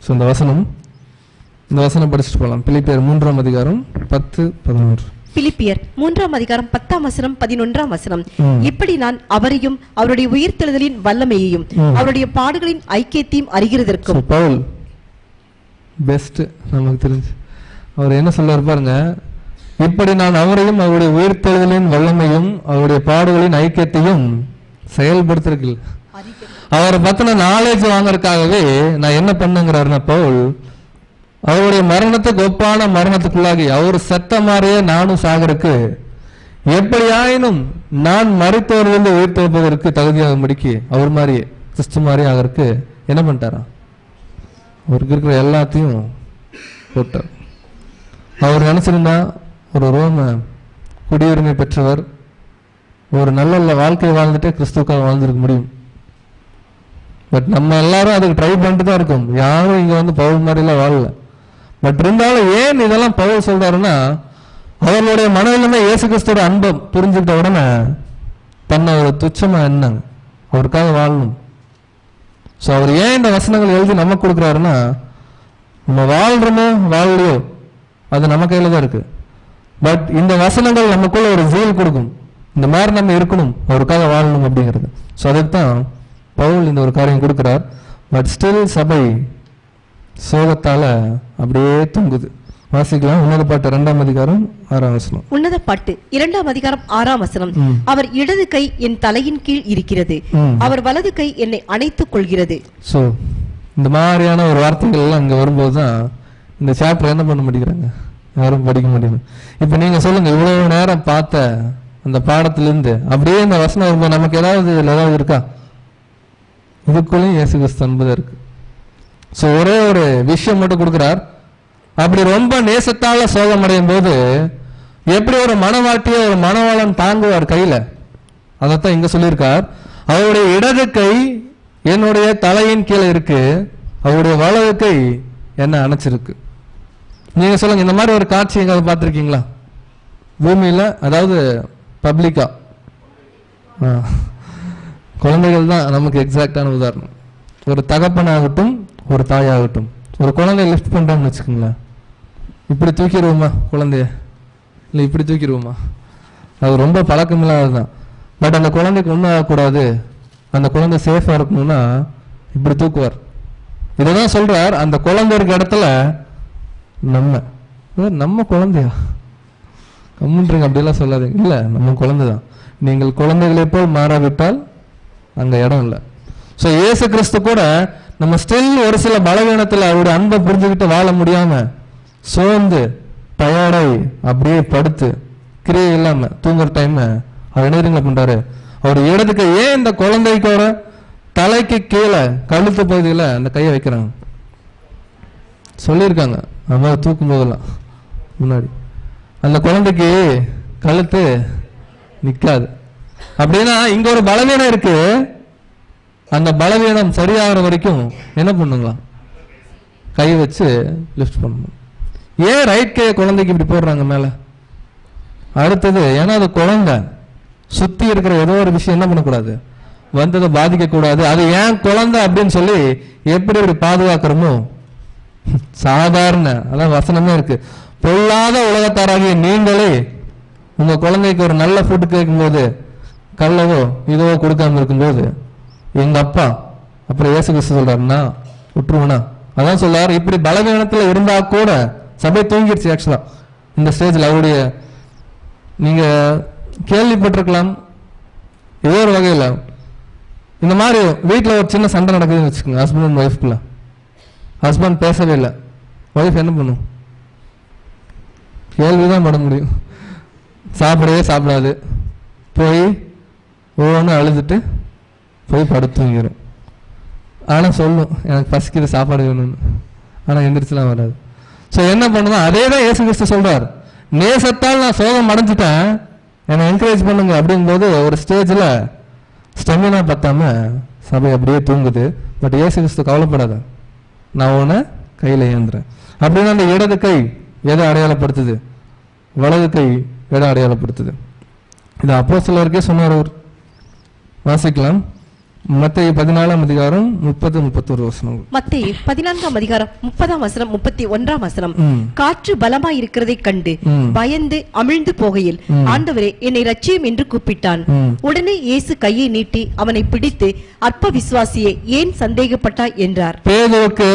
ஸோ இந்த வசனம் படிச்சுட்டு போகலாம். பிலிப்பியர் 3ஆம் அதிகாரம் 10-11. பிலிப்பியர் 3ஆம் அதிகாரம் 10ஆம் வசனம் 11ஆம் வசனம். இப்படி நான் அவரையும் அவருடைய உயிர்த்தெழுதலின் வல்லமையையும் அவருடைய பாடுகளின் ஐக்கியத்தையும் அறிகிறதற்கும். பவுல் பெஸ்ட் நமக்கு தெரிஞ்சு அவர் என்ன சொல்றாரு பாருங்க, இப்படி நான் அவரையும் அவருடைய உயிர்த்தெழுதலின் வல்லமையும் அவருடைய பாடுகளின் ஐக்கியத்தையும் செயல்படுத்திருக்கல. அவரை பத்தின நாலேஜ் வாங்கறதுக்காகவே நான் என்ன பண்ணுங்கிறாருன்னா, பவுல் அவருடைய மரணத்துக்கு ஒப்பான மரணத்துக்குள்ளாகி அவர் செத்த மாதிரியே நானும் சாகருக்கு எப்படியாயினும் நான் மரித்தோரிலிருந்து உயிர்த்தெழுப்பதற்கு தகுதியாக முடிக்கி அவர் மாதிரியே கிறிஸ்து மாதிரி ஆகிறதுக்கு என்ன பண்ணிட்டாரா, அவருக்கு இருக்கிற எல்லாத்தையும் போட்டார். அவர் நினைச்சிருந்தா ஒரு ரோம குடியுரிமை பெற்றவர் ஒரு நல்ல வாழ்க்கை வாழ்ந்துட்டு கிறிஸ்துக்காக வாழ்ந்துருக்க முடியும். பட் நம்ம எல்லாரும் அதுக்கு ட்ரை பண்ணிட்டு தான் இருக்கோம். யாரும் இங்க வந்து பவுல் மாதிரிலாம் வாழல. பட் இருந்தாலும் ஏன் இதெல்லாம் பவுல் சொல்றாருன்னா, அவர்களுடைய மனதிலுமே இயேசு கிறிஸ்துவோட அன்பை புரிஞ்சுக்கிட்ட உடனே தன்னை ஒரு துச்சமா எண்ணாங்க, அவருக்காக வாழணும். ஸோ அவர் ஏன் இந்த வசனங்கள் எழுதி நமக்கு கொடுக்குறாருன்னா, நம்ம வாழ்றோமோ வாழலையோ அது நம்ம கையில தான் இருக்கு. பட் இந்த வசனங்கள் நமக்குள்ள ஒரு ஜீல் கொடுக்கும், இந்த மாதிரி நம்ம இருக்கணும், அவருக்காக வாழணும் அப்படிங்கிறது. ஸோ அதுக்கு தான் பவுல் இந்த ஒரு காரியம் கொடுக்கிறார். பட் ஸ்டில் சபை சோகத்தால அப்படியே தூங்குது. வாசிக்கலாம். உன்னத பாட்டு 2ஆம் அதிகாரம் 6ஆம் வசனம். உன்னத பாட்டு 2ஆம் அதிகாரம் 6ஆம் வசனம். அவர் இடது கை என் தலையின் கீழ் இருக்கிறது, அவர் வலது கை என்னை அணைத்துக் கொள்கிறது. சோ இந்த மாதிரியான ஒரு வார்த்தைகள் எல்லாம் இங்க வரும்போதுதான் இந்த சாப்டர் என்ன பண்ண மாட்டேங்கிறாங்க, யாரும் படிக்க முடியும். இப்ப நீங்க சொல்லுங்க, இவ்வளவு நேரம் பார்த்த அந்த பாடத்திலிருந்து அப்படியே இந்த வசனம் வரும்போது நமக்கு ஏதாவது இருக்கா? இதுக்குள்ளேயும் இயேசு கிறிஸ்து அன்பு இருக்கு. ஸோ ஒரே ஒரு விஷயம் மட்டும் கொடுக்கிறார். அப்படி ரொம்ப நேசத்தால சோகம் அடையும் போது எப்படி ஒரு மனவாட்டியை ஒரு மனவாளன் தாங்குவார் கையில, அதைத்தான் இங்க சொல்லியிருக்கார். அவருடைய இடது கை என்னுடைய தலையின் கீழே இருக்கு, அவருடைய வலது கை என்ன அணைச்சிருக்கு. நீங்க சொல்லுங்க, இந்த மாதிரி ஒரு காட்சி எங்காவது பார்த்துருக்கீங்களா பூமியில? அதாவது பப்ளிக்கா குழந்தைகள் தான் நமக்கு எக்ஸாக்டான உதாரணம். ஒரு தகப்பனாகட்டும் ஒரு தாயாகட்டும், ஒரு குழந்தைய லிஃப்ட் பண்றோம்னு வச்சுக்கோங்களேன், இப்படி தூக்கிடுவோமா குழந்தைய, இல்லை இப்படி தூக்கிடுவோமா? அது ரொம்ப பழக்கம் இல்லாததுதான். பட் அந்த குழந்தைக்கு ஒன்றும் ஆகக்கூடாது, அந்த குழந்தை சேஃபா இருக்கணும்னா இப்படி தூக்குவார். இதைதான் சொல்றார், அந்த குழந்தை இருக்க இடத்துல நம்ம குழந்தையா கம்முன்றீங்க அப்படியெல்லாம் சொல்லாதீங்க. இல்லை, நம்ம குழந்தைதான். நீங்கள் குழந்தைகளை போல் மாறாவிட்டால் அங்க இடம் இல்லை. ஸோ இயேசு கிறிஸ்து கூட நம்ம ஸ்டில் ஒரு சில பலவீனத்தில் அவருடைய அன்பை புரிஞ்சுக்கிட்டு வாழ முடியாம சோர்ந்து டயர்டாய் அப்படியே படுத்து கிரியை இல்லாம தூங்குற டைம் அவர் என்ன பண்றாரு, அவர் இடத்துக்கு ஏன் இந்த குழந்தைக்கோட தலைக்கு கீழே கழுத்து பகுதியில் அந்த கையை வைக்கிறாங்க சொல்லியிருக்காங்க. அந்த மாதிரி தூக்கும் போதெல்லாம் முன்னாடி அந்த குழந்தைக்கு கழுத்து நிக்காது. அப்படின்னா இங்க ஒரு பலவீனம் இருக்கு, அந்த பலவீனம் சரியாகிற வரைக்கும் என்ன பண்ணுங்களா, கை வச்சு லிஃப்ட் பண்ணணும். ஏன் ரைட் கையை குழந்தைக்கு இப்படி போடுறாங்க மேல? அடுத்தது ஏன்னா அது குழந்தை, சுத்தி இருக்கிற ஏதோ ஒரு விஷயம் என்ன பண்ணக்கூடாது, வந்ததை பாதிக்க கூடாது. அது ஏன் குழந்தை அப்படின்னு சொல்லி எப்படி இப்படி பாதுகாக்கிறோமோ சாதாரண அதான் வசனமே இருக்கு. பொல்லாத உலகத்தாராகிய நீங்களே உங்க குழந்தைக்கு ஒரு நல்ல ஃபுட் கேட்கும்போது கல்லவோ இதோ கொடுக்காம இருக்கும்போது எங்க அப்பா அப்புறம் இயேசு கிறிஸ்து சொல்றாருன்னா விட்டுருவனா? அதான் சொல்றாரு. இப்படி பலவீனத்துல இருந்தா கூட சபை தூங்கிடுச்சு. ஆக்சுவலா இந்த ஸ்டேஜ்ல அவருடைய நீங்க கேள்விப்பட்டிருக்கலாம் ஏதோ ஒரு வகையில. இந்த மாதிரி வீட்டுல ஒரு சின்ன சண்டை நடக்குதுன்னு வச்சுக்கோங்க, ஹஸ்பண்ட் அண்ட் ஒய்ஃப்குள்ள. ஹஸ்பண்ட் பேசவே இல்லை, ஒய்ஃப் என்ன பண்ணும்? கேள்விதான் பட முடியும். சாப்பிடவே சாப்பிடாது, போய் ஒவ்வொன்று அழுதுட்டு போய் படுத்துங்கிடும். ஆனால் சொல்லும் எனக்கு பசிக்குது சாப்பாடு வேணும்னு, ஆனால் எந்திரிச்சுலாம் வராது. ஸோ என்ன பண்ணுதான் அதே தான் இயேசு கிறிஸ்து சொல்றார். நேசத்தால் நான் சோகம் அடைஞ்சிட்டேன், என்னை என்கரேஜ் பண்ணுங்க அப்படிங்கும்போது ஒரு ஸ்டேஜில் ஸ்டெமினா பத்தாம சபை அப்படியே தூங்குது. பட் இயேசு கிறிஸ்து கவலைப்படாத, நான் உன்னை கையில் ஏந்துறேன் அப்படின்னு அந்த இடது கை எதை அடையாளப்படுத்துது, வலது கை எதை அடையாளப்படுத்துது? இது அப்போஸ்தலருக்கே சொன்னார் அவர். வாசிக்கலாம். மத்தேயு 14ஆம் அதிகாரம் 30-31 வசனங்கள். மத்தேயு 14ஆம் அதிகாரம் 30ஆம் வசனம் 31ஆம் வசனம். காற்று பலமாய் இருக்கிறதை கண்டு பயந்து அமிழ்ந்து போகையில், ஆண்டவரே என்னை ரட்சியும் என்று கூப்பிட்டான். உடனே இயேசு கையை நீட்டி அவனை பிடித்து, அற்ப விசுவாசியே ஏன் சந்தேகப்பட்டாய் என்றார். பேதுருக்கு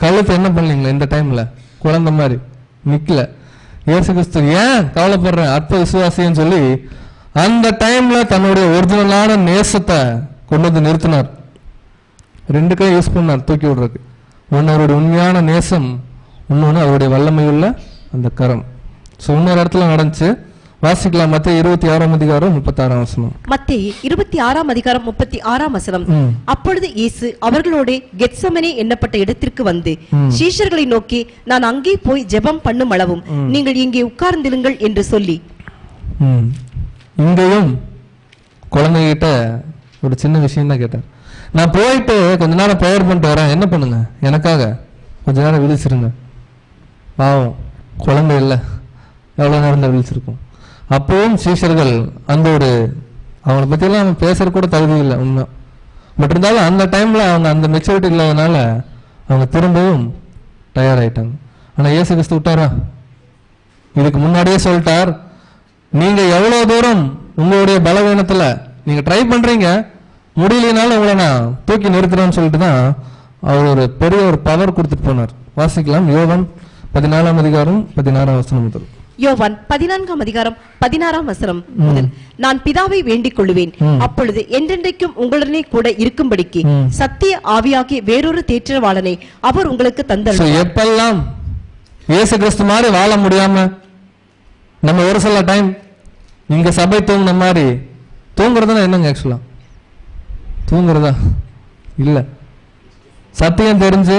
கழுத்து என்ன பண்ணீங்களா? இந்த டைம்ல குழந்தை மாதிரி நிக்கல. இயேசு கிறிஸ்து ஏன் கவலைப்படுற அற்ப விசுவாசின்னு சொல்லி அந்த டைம்ல தன்னுடைய ஒரிஜினலான நேசத்தை கொண்டு வந்து நிறுத்தினார். 2 கை யூஸ் பண்ணார் தூக்கி விடுறதுக்கு. ஒன்னு அவருடைய உண்மையான நேசம், இன்னொன்னு அவருடைய வல்லமையுள்ள அந்த கரம். ஸோ இன்னொரு இடத்துல நடந்துச்சு. வாசிக்கலாம். மத்தேயு 26ஆம் அதிகாரம் 36ஆம் வசனம். மத்தேயு 26ஆம் அதிகாரம் 36ஆம் வசனம். அப்பொழுது இயேசு அவர்களோடு கெத்செமனே எண்ணப்பட்ட இடத்திற்கு வந்து சீஷர்களை நோக்கி, நான் அங்கே போய் ஜெபம் பண்ணும் அளவும் நீங்கள் இங்கே உட்கார்ந்திருங்கள் என்று சொல்லி. இங்கேயும் குழந்தைகிட்ட ஒரு சின்ன விஷயம் தான் கேட்டார். நான் போயிட்டு கொஞ்ச நேரம் ப்ரேயர் பண்ணிட்டு வரேன், என்ன பண்ணுங்க, எனக்காக கொஞ்ச நேரம் விழிச்சிருங்க. பாவம் குழந்தை இல்லை, எவ்வளோ நேரம் தான் விழிச்சிருக்கும். அப்பவும் சீஷர்கள் அந்த ஒரு அவங்கள பற்றியெல்லாம் அவங்க பேசுற கூட தகுதி இல்லை உண்மை. பட் இருந்தாலும் அந்த டைம்ல அவங்க அந்த மெச்சூரிட்டி இல்லாதனால அவங்க திரும்பவும் தயாராயிட்டாங்க. ஆனால் இயேசு கிறிஸ்து விட்டாரா? இதுக்கு முன்னாடியே சொல்லிட்டார், நீங்க எவ்வளவு தூரம் உங்களுடைய பலவீனத்துல நீங்க ட்ரை பண்றீங்க, முடியலனாலும் உங்களை நான் தூக்கி நிறுத்துறேன்னு சொல்லிட்டு தான் அவர் ஒரு பெரிய ஒரு பவர் கொடுத்துட்டு போனார். வாசிக்கலாம். யோவான் 14ஆம் அதிகாரம் 16ஆம் வசனம் முதல். யோவான் 14ஆம் அதிகாரம் 16ஆம் வசனம் முதல். நான் பிதாவை வேண்டிக் கொள்ளுவேன், அப்பொழுது என்றென்றைக்கும் உங்களுடனே கூட இருக்கும்படிக்கு சத்திய ஆவியாகிய வேறொரு தேற்றவாளனை அவர் உங்களுக்கு தந்தருள்வார். எப்பெல்லாம் இயேசு கிறிஸ்து மாதிரி வாழ முடியாம நம்ம ஒரு சில டைம் இங்க சபை தூங்குன மாதிரி தூங்குறதுனா என்னங்க? ஆக்சுவலா தூங்குறதா இல்ல. சத்தியம் தெரிஞ்சு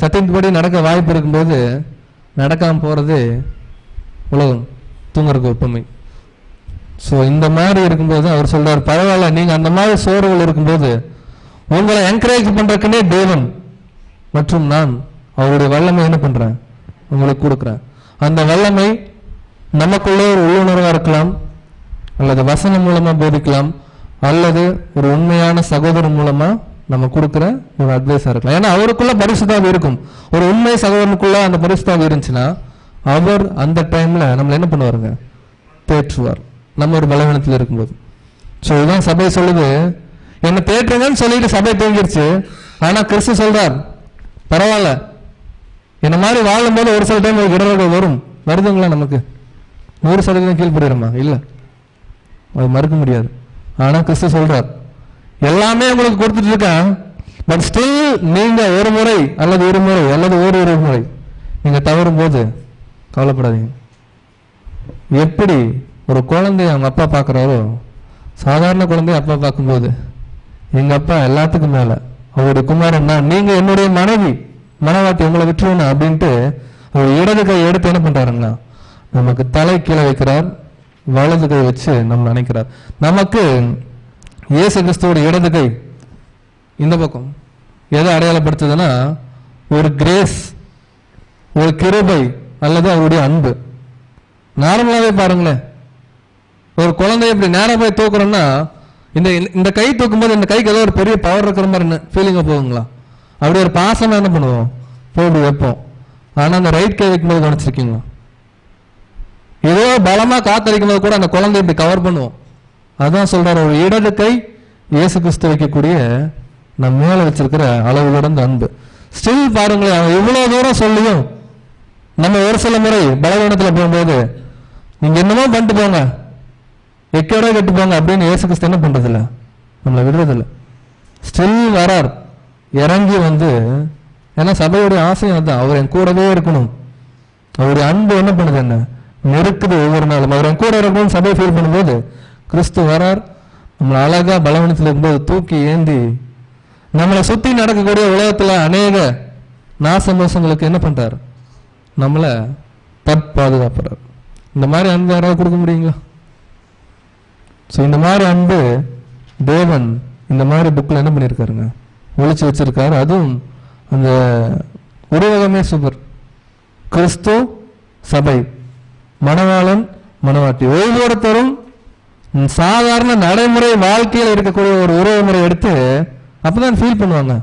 சத்தியப்படி நடக்க வாய்ப்பு இருக்கும்போது நடக்காம போறது உலகம் தூங்குறதுக்கு ஒப்புமை. ஸோ இந்த மாதிரி இருக்கும்போது அவர் சொல்றாரு, பரவாயில்ல, நீங்க அந்த மாதிரி சோர்வுகள் இருக்கும்போது உங்களை என்கரேஜ் பண்றதுக்குன்னே தேவன் மற்றும் நான் அவருடைய வல்லமை என்ன பண்றேன் உங்களுக்கு கொடுக்குறேன். அந்த வல்லமை நமக்குள்ளே ஒரு உள்ளுணர்வா இருக்கலாம், அல்லது வசனம் மூலமா போதிக்கலாம், அல்லது ஒரு உண்மையான சகோதரன் மூலமா நம்ம கொடுக்குற ஒரு அட்வைஸா இருக்கலாம். ஏன்னா அவருக்குள்ள பரிசுத்தாவி இருக்கும். ஒரு உண்மை சகோதரனுக்குள்ள அந்த பரிசுத்தாவி இருந்துச்சுன்னா அவர் அந்த டைம்ல நம்மள என்ன பண்ணுவாருங்க? தேற்றுவார், நம்ம ஒரு பலவீனத்தில் இருக்கும்போது. ஸோ இதுதான் சபை சொல்லுது, என்ன தேற்றுங்கன்னு சொல்லிட்டு சபை தூங்கிடுச்சு. ஆனா கிறிஸ்து சொல்றார், பரவாயில்ல, என்ன மாதிரி வாழும்போது ஒரு சில டைம் இடர்கள் வரும். வருதுங்களா? நமக்கு 100% கீழ்படுகிறோமா? இல்ல, அது மறுக்க முடியாது. ஆனா கிறிஸ்து சொல்றார், எல்லாமே உங்களுக்கு கொடுத்துட்டு இருக்கேன், பட் ஸ்டில் நீங்க ஒரு முறை அல்லது இருமுறை அல்லது ஒரு முறை நீங்க தவறும் போது கவலைப்படாதீங்க. எப்படி ஒரு குழந்தைய அவங்க அப்பா பார்க்குறாரோ, சாதாரண குழந்தைய அப்பா பார்க்கும்போது, எங்க அப்பா எல்லாத்துக்கும் மேல அவருடைய குமாரன் தான், நீங்க என்னுடைய மனைவி மனவாட்டி, உங்களை விட்டுருவேன் அப்படின்ட்டு ஒரு இடது கை எடுத்து என்ன பண்றாருன்னா நமக்கு தலை கீழே வைக்கிறார், வலது கை வச்சு நம்ம நினைக்கிறார். நமக்கு இயேசு கிறிஸ்துவோட இடது கை இந்த பக்கம் எதை அடையாளப்படுத்துதுன்னா ஒரு கிரேஸ், ஒரு கிருபை அல்லது அவருடைய அன்பு. நார்மலாவே பாருங்களேன், ஒரு குழந்தைய இப்படி நேரம் போய் தூக்குறோம்னா இந்த கை தூக்கும் போது இந்த கைக்கு ஏதோ ஒரு பெரிய பவர் இருக்கிற மாதிரி ஃபீலிங்கா போகுங்களா? அப்படி ஒரு பாசமா என்ன பண்ணுவோம்? போட்டு வைப்போம். ஆனா அந்த ரைட் கை வைக்கும்போது கவனிச்சிருக்கீங்களா? ஏதோ பலமா காத்தடிக்கும் போது கூட அந்த குழந்தை இப்படி கவர் பண்ணுவோம். அதான் சொல்றாரு, ஒரு இடது கை இயேசு கிறிஸ்து வைக்கக்கூடிய நம்ம மேல வச்சிருக்கிற அளவு கடந்த அன்பு. ஸ்டில் பாருங்களேன், அவன் இவ்வளவு தூரம் சொல்லியும் நம்ம ஒரு சில முறை பலவீனத்துல போகும்போது நீங்க என்னமோ பண்ணிட்டு போங்க, எக்கோட கெட்டு போங்க அப்படின்னு இயேசு கிறிஸ்து என்ன பண்றது இல்ல, நம்மளை விடுறது இல்லை. ஸ்டில் வரார், இறங்கி வந்து, ஏன்னா சபையுடைய ஆசையும் அதுதான், அவர் என் கூடவே இருக்கணும். அவருடைய அன்பு என்ன பண்ணுது, என்ன நெருக்குது ஒவ்வொரு நாளும். அவர் என் கூட இருக்கணும்னு சபை ஃபீல் பண்ணும்போது கிறிஸ்து வரார், நம்மளை அழகா பலவீனத்தில் இருக்கும்போது தூக்கி ஏந்தி நம்மளை சுத்தி நடக்கக்கூடிய உலகத்துல அநேக நாசமோசங்களுக்கு என்ன பண்றாரு, நம்மளை பாதுகாப்புறார். இந்த மாதிரி அன்பு யாராவது கொடுக்க முடியுங்களா? ஸோ இந்த மாதிரி அன்பு தேவன் இந்த மாதிரி புக்கில் என்ன பண்ணியிருக்காருங்க, ஒழிச்சு வச்சிருக்காரு. அதுவும் அந்த உருவகமே சூப்பர். கிறிஸ்து, சபை, மணவாளன், மணவாட்டி, ஒவ்வொருத்தரும் சாதாரண நடைமுறை வாழ்க்கையில் இருக்கக்கூடிய ஒரு உறவு முறை எடுத்து அப்பதான் ஃபீல் பண்ணுவாங்க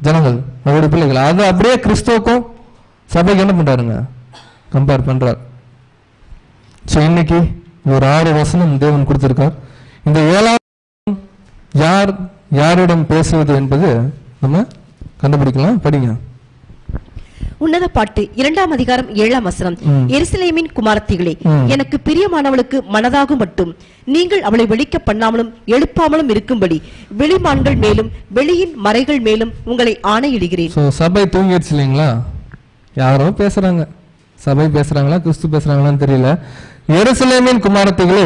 ஜனங்கள், அவருடைய பிள்ளைகள். அது அப்படியே கிறிஸ்துவுக்கும் சபைக்கு என்ன பண்றாருங்க, கம்பேர் பண்றார். ஸோ இன்னைக்கு ஒரு 6 வசனம் தேவன் கொடுத்திருக்கார். இந்த 7வது யார் யாரிடம் பேசுவது என்பது நம்ம கண்டுபிடிக்கலாம். படிங்க. உன்னத பாட்டு 2ஆம் அதிகாரம் 7ஆம் வசனம். எருசலேமின் குமாரத்திகளே, எனக்கு பிரியமானவளுக்கு மனதாகும் மட்டும் நீங்கள் அவளை வெளிக்க பண்ணாமலும் எழுப்பாமலும் இருக்கும்படி வெளிமான்கள் மேலும் வெளியின் மறைகள் மேலும் உங்களை ஆணையிடுகிறேன். சபை தூங்கிடுச்சு இல்லைங்களா? யாரோ பேசுறாங்க, சபை பேசுறாங்களா கிறிஸ்து பேசுறாங்களான்னு தெரியல. எருசலேமின் குமாரத்திகளே,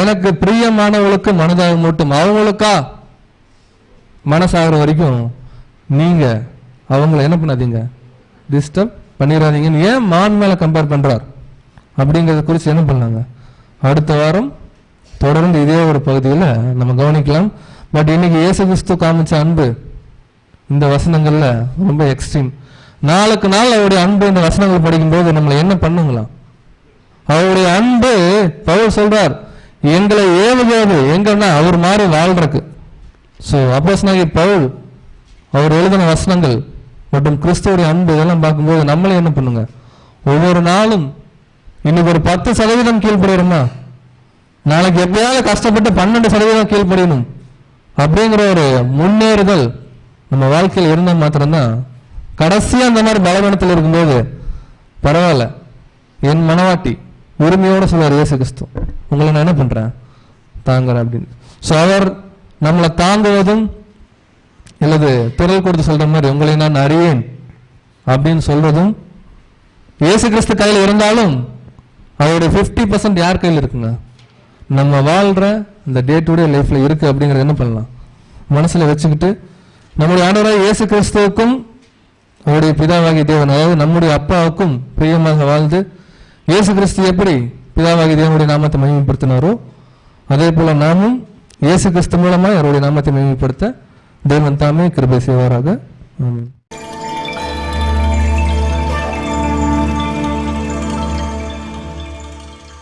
எனக்கு பிரியமானவளுக்கு மனதாகும் மட்டும், அவங்களுக்கா மனசாகிற வரைக்கும் நீங்க அவங்கள என்ன பண்ணாதீங்க, டிஸ்டர்ப் பண்ணிடாதீங்கன்னு ஏன் மான் மேல கம்பேர் பண்றார் அப்படிங்கறத குறித்து என்ன பண்ணாங்க அடுத்த வாரம் தொடர்ந்து இதே ஒரு பகுதியில் நம்ம கவனிக்கலாம். பட் இன்னைக்கு இயேசு கிறிஸ்து காமிச்ச அன்பு இந்த வசனங்கள்ல ரொம்ப எக்ஸ்ட்ரீம். நாளுக்கு நாள் அவருடைய அன்பு இந்த வசனங்கள் படிக்கும்போது நம்மளை என்ன பண்ணுங்களாம், அவருடைய அன்பு பவுல் சொல்றார் எங்களை ஏவுகிறது எங்கன்னா அவர் மாதிரி வாழ்றதுக்கு. ஸோ அப்போஸ்தலனாகிய பவுல் அவர் எழுதின வசனங்கள் மற்றும் கிறிஸ்துவோடைய அன்பு இதெல்லாம் பார்க்கும்போது நம்மளே என்ன பண்ணுங்க, ஒவ்வொரு நாளும் இன்னைக்கு ஒரு 10% கீழ்படுகிறோமா, நாளைக்கு எப்படியாவது கஷ்டப்பட்டு 12% கீழ்படியணும் அப்படிங்கிற ஒரு முன்னேறுதல் நம்ம வாழ்க்கையில் இருந்தால் மாத்திரம்தான் கடைசியா அந்த மாதிரி பலவீனத்தில் இருக்கும்போது பரவாயில்ல, என் மனவாட்டி உரிமையோட சொல்வார் இயேசு கிறிஸ்து, உங்களை நான் என்ன பண்றேன் தாங்குறேன் அப்படின்னு. ஸோ அவர் நம்மளை தாங்குவதும் இல்லது திரள் கொடுத்து சொல்ற மாதிரி உங்களை நான் அறியேன் அப்படின்னு சொல்றதும் இயேசு கிறிஸ்து கையில் இருந்தாலும் அவருடைய 50% யார் கையில் இருக்குங்க, நம்ம வாழ்ற இந்த டே டு டே லைஃப்ல இருக்கு அப்படிங்கறது என்ன பண்ணலாம் மனசுல வச்சுக்கிட்டு நம்முடைய ஆண்டவராகிய இயேசு கிறிஸ்துவுக்கும் அவருடைய பிதாவாகிய தேவன் அதாவது நம்முடைய அப்பாவுக்கும் பிரியமாக வாழ்ந்து இயேசு கிறிஸ்து எப்படி பிதாவாகிய தேவனுடைய நாமத்தை மகிமைப்படுத்தினாரோ அதே போல நாமும் இயேசு கிறிஸ்து மூலமா அவருடைய நாமத்தை மகிமைப்படுத்த தேவன் தாமே கிருபை செய்வாராக. ஆமென்.